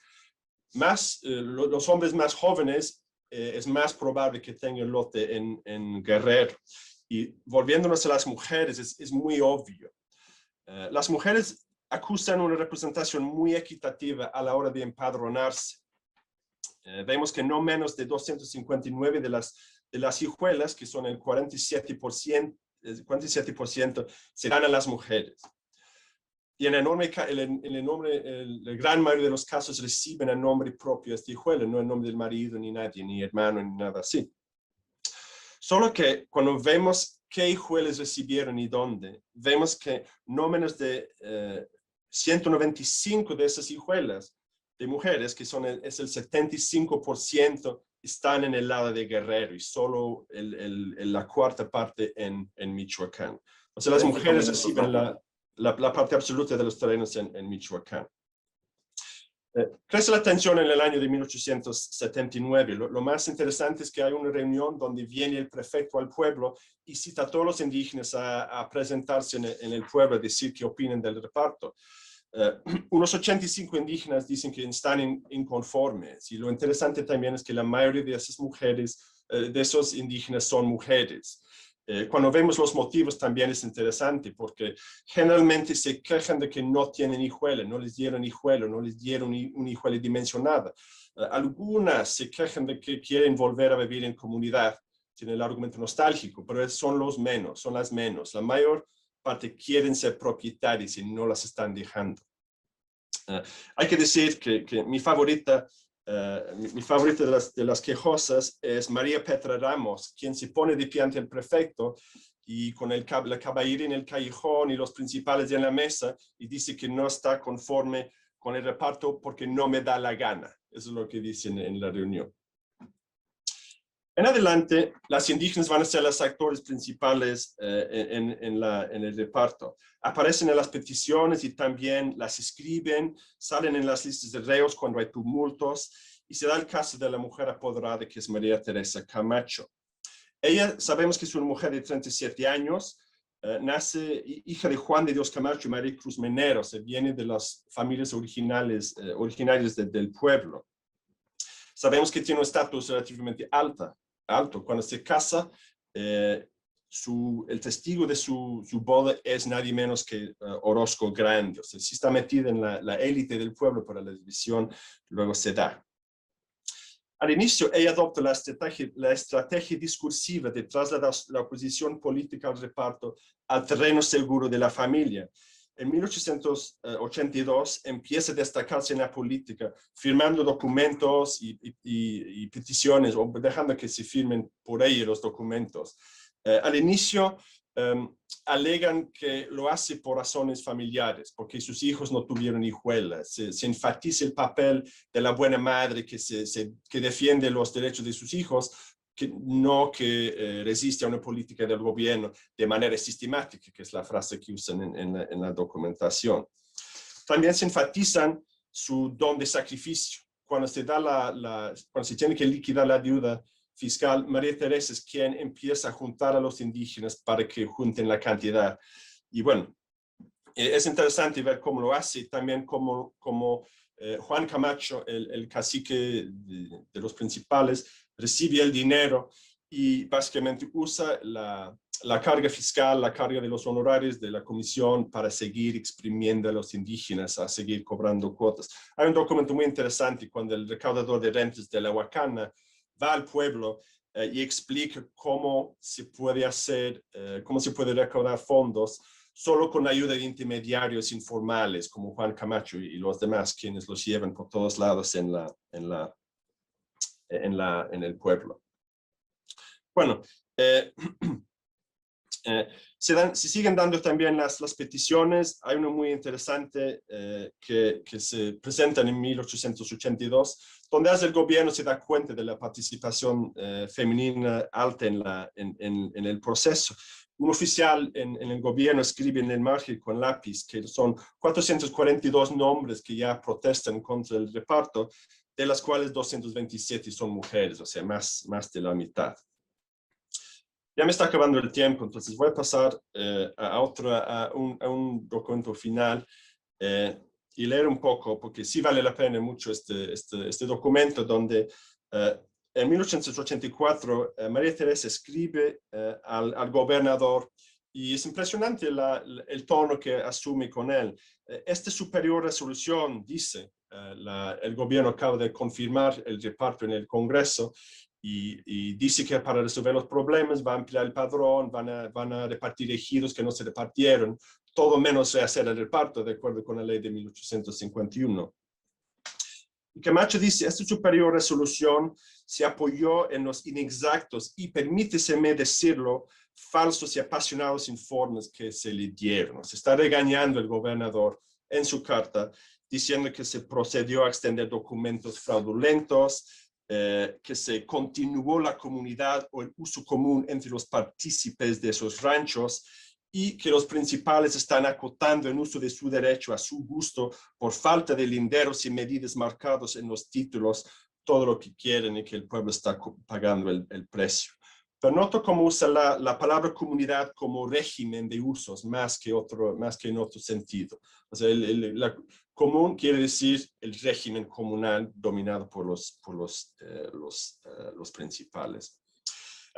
Speaker 1: Los hombres más jóvenes, es más probable que tengan lote en Guerrero. Y volviéndonos a las mujeres, es muy obvio. Las mujeres acusan una representación muy equitativa a la hora de empadronarse. Vemos que no menos de 259 de las hijuelas, que son el 47%, se dan a las mujeres. Y en la gran mayoría de los casos reciben el nombre propio de esta hijuela, no el nombre del marido, ni nadie, ni hermano, ni nada así. Solo que cuando vemos qué hijuelas recibieron y dónde, vemos que no menos de 195 de esas hijuelas de mujeres, que es el 75%, están en el lado de Guerrero y solo la cuarta parte en Michoacán. O sea, las mujeres reciben la parte absoluta de los terrenos en Michoacán. Crece la tensión en el año de 1879. Lo más interesante es que hay una reunión donde viene el prefecto al pueblo y cita a todos los indígenas a presentarse en el pueblo, a decir qué opinan del reparto. Unos 85 indígenas dicen que están inconformes, y lo interesante también es que la mayoría de esas mujeres, de esos indígenas, son mujeres. Cuando vemos los motivos también es interesante porque generalmente se quejan de que no tienen hijuela, no les dieron hijuela, no les dieron una hijuela dimensionada. Algunas se quejan de que quieren volver a vivir en comunidad, tienen el argumento nostálgico, pero son las menos. La mayor parte quieren ser propietarios y no las están dejando. Hay que decir que mi favorita de las quejosas es María Petra Ramos, quien se pone de pie ante el prefecto y con la caballería en el callejón y los principales en la mesa y dice que no está conforme con el reparto porque no me da la gana. Eso es lo que dicen en la reunión. En adelante, las indígenas van a ser los actores principales en el reparto. Aparecen en las peticiones y también las escriben, salen en las listas de reos cuando hay tumultos, y se da el caso de la mujer apoderada, que es María Teresa Camacho. Ella, sabemos que es una mujer de 37 años, nace hija de Juan de Dios Camacho y María Cruz Menero, se viene de las familias originarias del pueblo. Sabemos que tiene un estatus relativamente alto. Cuando se casa, el testigo de su boda es nadie menos que Orozco Grande. O sea, sí está metida en la élite del pueblo, pero la división luego se da. Al inicio, ella adopta la estrategia discursiva de trasladar la oposición política al reparto al terreno seguro de la familia. En 1882 empieza a destacarse en la política, firmando documentos y peticiones, o dejando que se firmen por ella los documentos. Al inicio, alegan que lo hace por razones familiares, porque sus hijos no tuvieron hijuelas. Se enfatiza el papel de la buena madre que defiende los derechos de sus hijos, que resiste a una política del gobierno de manera sistemática, que es la frase que usan en la documentación. También se enfatizan su don de sacrificio. Cuando se tiene que liquidar la deuda fiscal, María Teresa es quien empieza a juntar a los indígenas para que junten la cantidad. Y bueno, es interesante ver cómo lo hace, también como Juan Camacho, el cacique de los principales, recibe el dinero y básicamente usa la carga fiscal, la carga de los honorarios de la comisión para seguir exprimiendo a los indígenas, a seguir cobrando cuotas. Hay un documento muy interesante cuando el recaudador de rentas de la Huacana va al pueblo y explica cómo se puede recaudar fondos solo con la ayuda de intermediarios informales como Juan Camacho y los demás, quienes los llevan por todos lados en el pueblo. Bueno, se siguen dando también las peticiones. Hay una muy interesante que se presenta en 1882, donde el gobierno se da cuenta de la participación femenina alta en el proceso. Un oficial en el gobierno escribe en el margen con lápiz que son 442 nombres que ya protestan contra el reparto, de las cuales 227 son mujeres, o sea, más de la mitad. Ya me está acabando el tiempo, entonces voy a pasar a un documento final y leer un poco, porque sí vale la pena mucho este documento, donde en 1884 María Teresa escribe al gobernador, y es impresionante el tono que asume con él. Esta superior resolución, dice, el gobierno acaba de confirmar el reparto en el Congreso, y dice que para resolver los problemas va a ampliar el padrón, van a repartir ejidos que no se repartieron, todo menos rehacer el reparto, de acuerdo con la ley de 1851. Y Camacho dice, esta superior resolución se apoyó en los inexactos y, permíteseme decirlo, falsos y apasionados informes que se le dieron. Se está regañando el gobernador en su carta, diciendo que se procedió a extender documentos fraudulentos, que se continuó la comunidad o el uso común entre los partícipes de esos ranchos, y que los principales están acotando en uso de su derecho a su gusto por falta de linderos y medidas marcados en los títulos todo lo que quieren, y que el pueblo está pagando el precio. Pero noto cómo usa la palabra comunidad como régimen de usos más que en otro sentido. O sea, la común quiere decir el régimen comunal dominado por los principales.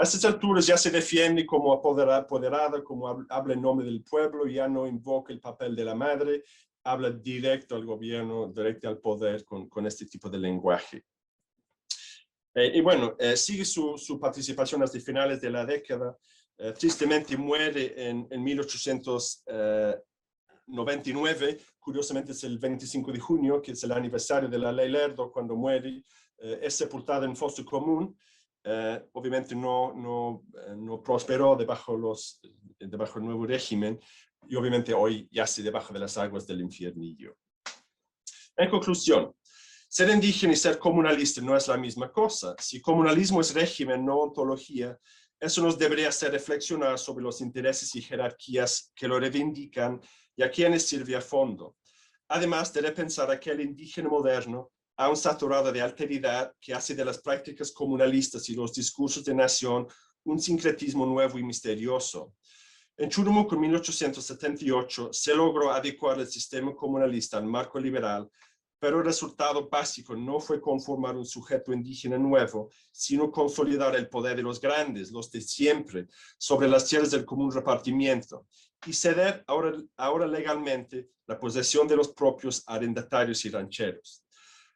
Speaker 1: A estas alturas ya se defiende como apoderada, como habla en nombre del pueblo, ya no invoca el papel de la madre, habla directo al gobierno, directo al poder con este tipo de lenguaje. Y bueno, sigue su participación hasta finales de la década. Tristemente muere en 1899, curiosamente es el 25 de junio, que es el aniversario de la ley Lerdo, cuando muere. Es sepultada en foso común. Obviamente no prosperó debajo del nuevo régimen, y obviamente hoy yace debajo de las aguas del infiernillo. En conclusión, ser indígena y ser comunalista no es la misma cosa. Si comunalismo es régimen, no ontología, eso nos debería hacer reflexionar sobre los intereses y jerarquías que lo reivindican y a quienes sirve a fondo. Además de repensar a aquel indígena moderno, aún saturado de alteridad, que hace de las prácticas comunalistas y los discursos de nación un sincretismo nuevo y misterioso. En Churumuco, en 1878, se logró adecuar el sistema comunalista al marco liberal, pero el resultado básico no fue conformar un sujeto indígena nuevo, sino consolidar el poder de los grandes, los de siempre, sobre las tierras del común repartimiento, y ceder ahora legalmente la posesión de los propios arrendatarios y rancheros.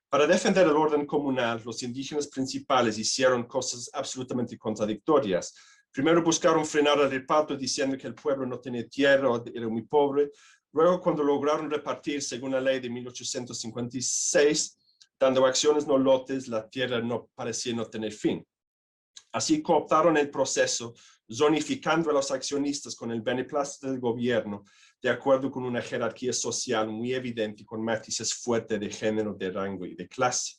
Speaker 1: Para defender el orden comunal, los indígenas principales hicieron cosas absolutamente contradictorias. Primero buscaron frenar el reparto diciendo que el pueblo no tenía tierra, era muy pobre. Luego, cuando lograron repartir según la ley de 1856, dando acciones no lotes, la tierra no parecía no tener fin. Así cooptaron el proceso, zonificando a los accionistas con el beneplácito del gobierno, de acuerdo con una jerarquía social muy evidente con matices fuertes de género, de rango y de clase.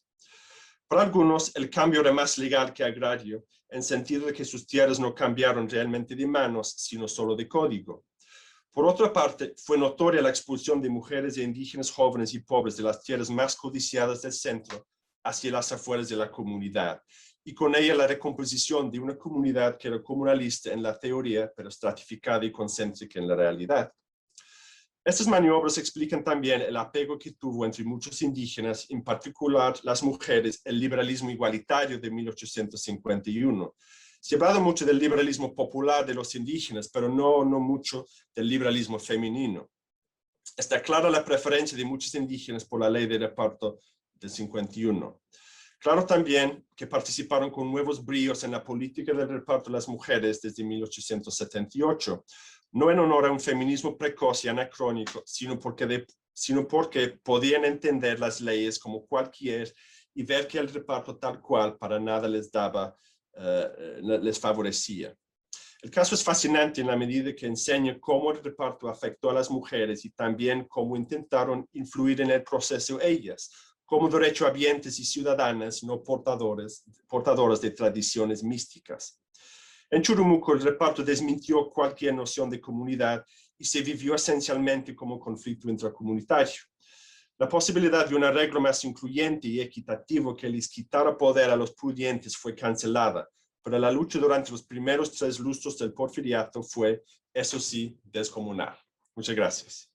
Speaker 1: Para algunos, el cambio era más legal que agrario, en sentido de que sus tierras no cambiaron realmente de manos, sino solo de código. Por otra parte, fue notoria la expulsión de mujeres e indígenas jóvenes y pobres de las tierras más codiciadas del centro hacia las afueras de la comunidad, y con ella la recomposición de una comunidad que era comunalista en la teoría, pero estratificada y concéntrica en la realidad. Estas maniobras explican también el apego que tuvo entre muchos indígenas, en particular las mujeres, el liberalismo igualitario de 1851. Se ha hablado mucho del liberalismo popular de los indígenas, pero no mucho del liberalismo femenino. Está clara la preferencia de muchos indígenas por la ley de reparto del 51. Claro también que participaron con nuevos bríos en la política del reparto de las mujeres desde 1878, no en honor a un feminismo precoz y anacrónico, sino porque podían entender las leyes como cualquier y ver que el reparto tal cual para nada les favorecía. El caso es fascinante en la medida que enseña cómo el reparto afectó a las mujeres y también cómo intentaron influir en el proceso ellas, como derechohabientes y ciudadanas no portadoras de tradiciones místicas. En Churumuco, el reparto desmintió cualquier noción de comunidad y se vivió esencialmente como conflicto intracomunitario. La posibilidad de un arreglo más incluyente y equitativo que les quitara poder a los pudientes fue cancelada, pero la lucha durante los primeros 3 lustros del porfiriato fue, eso sí, descomunal. Muchas gracias.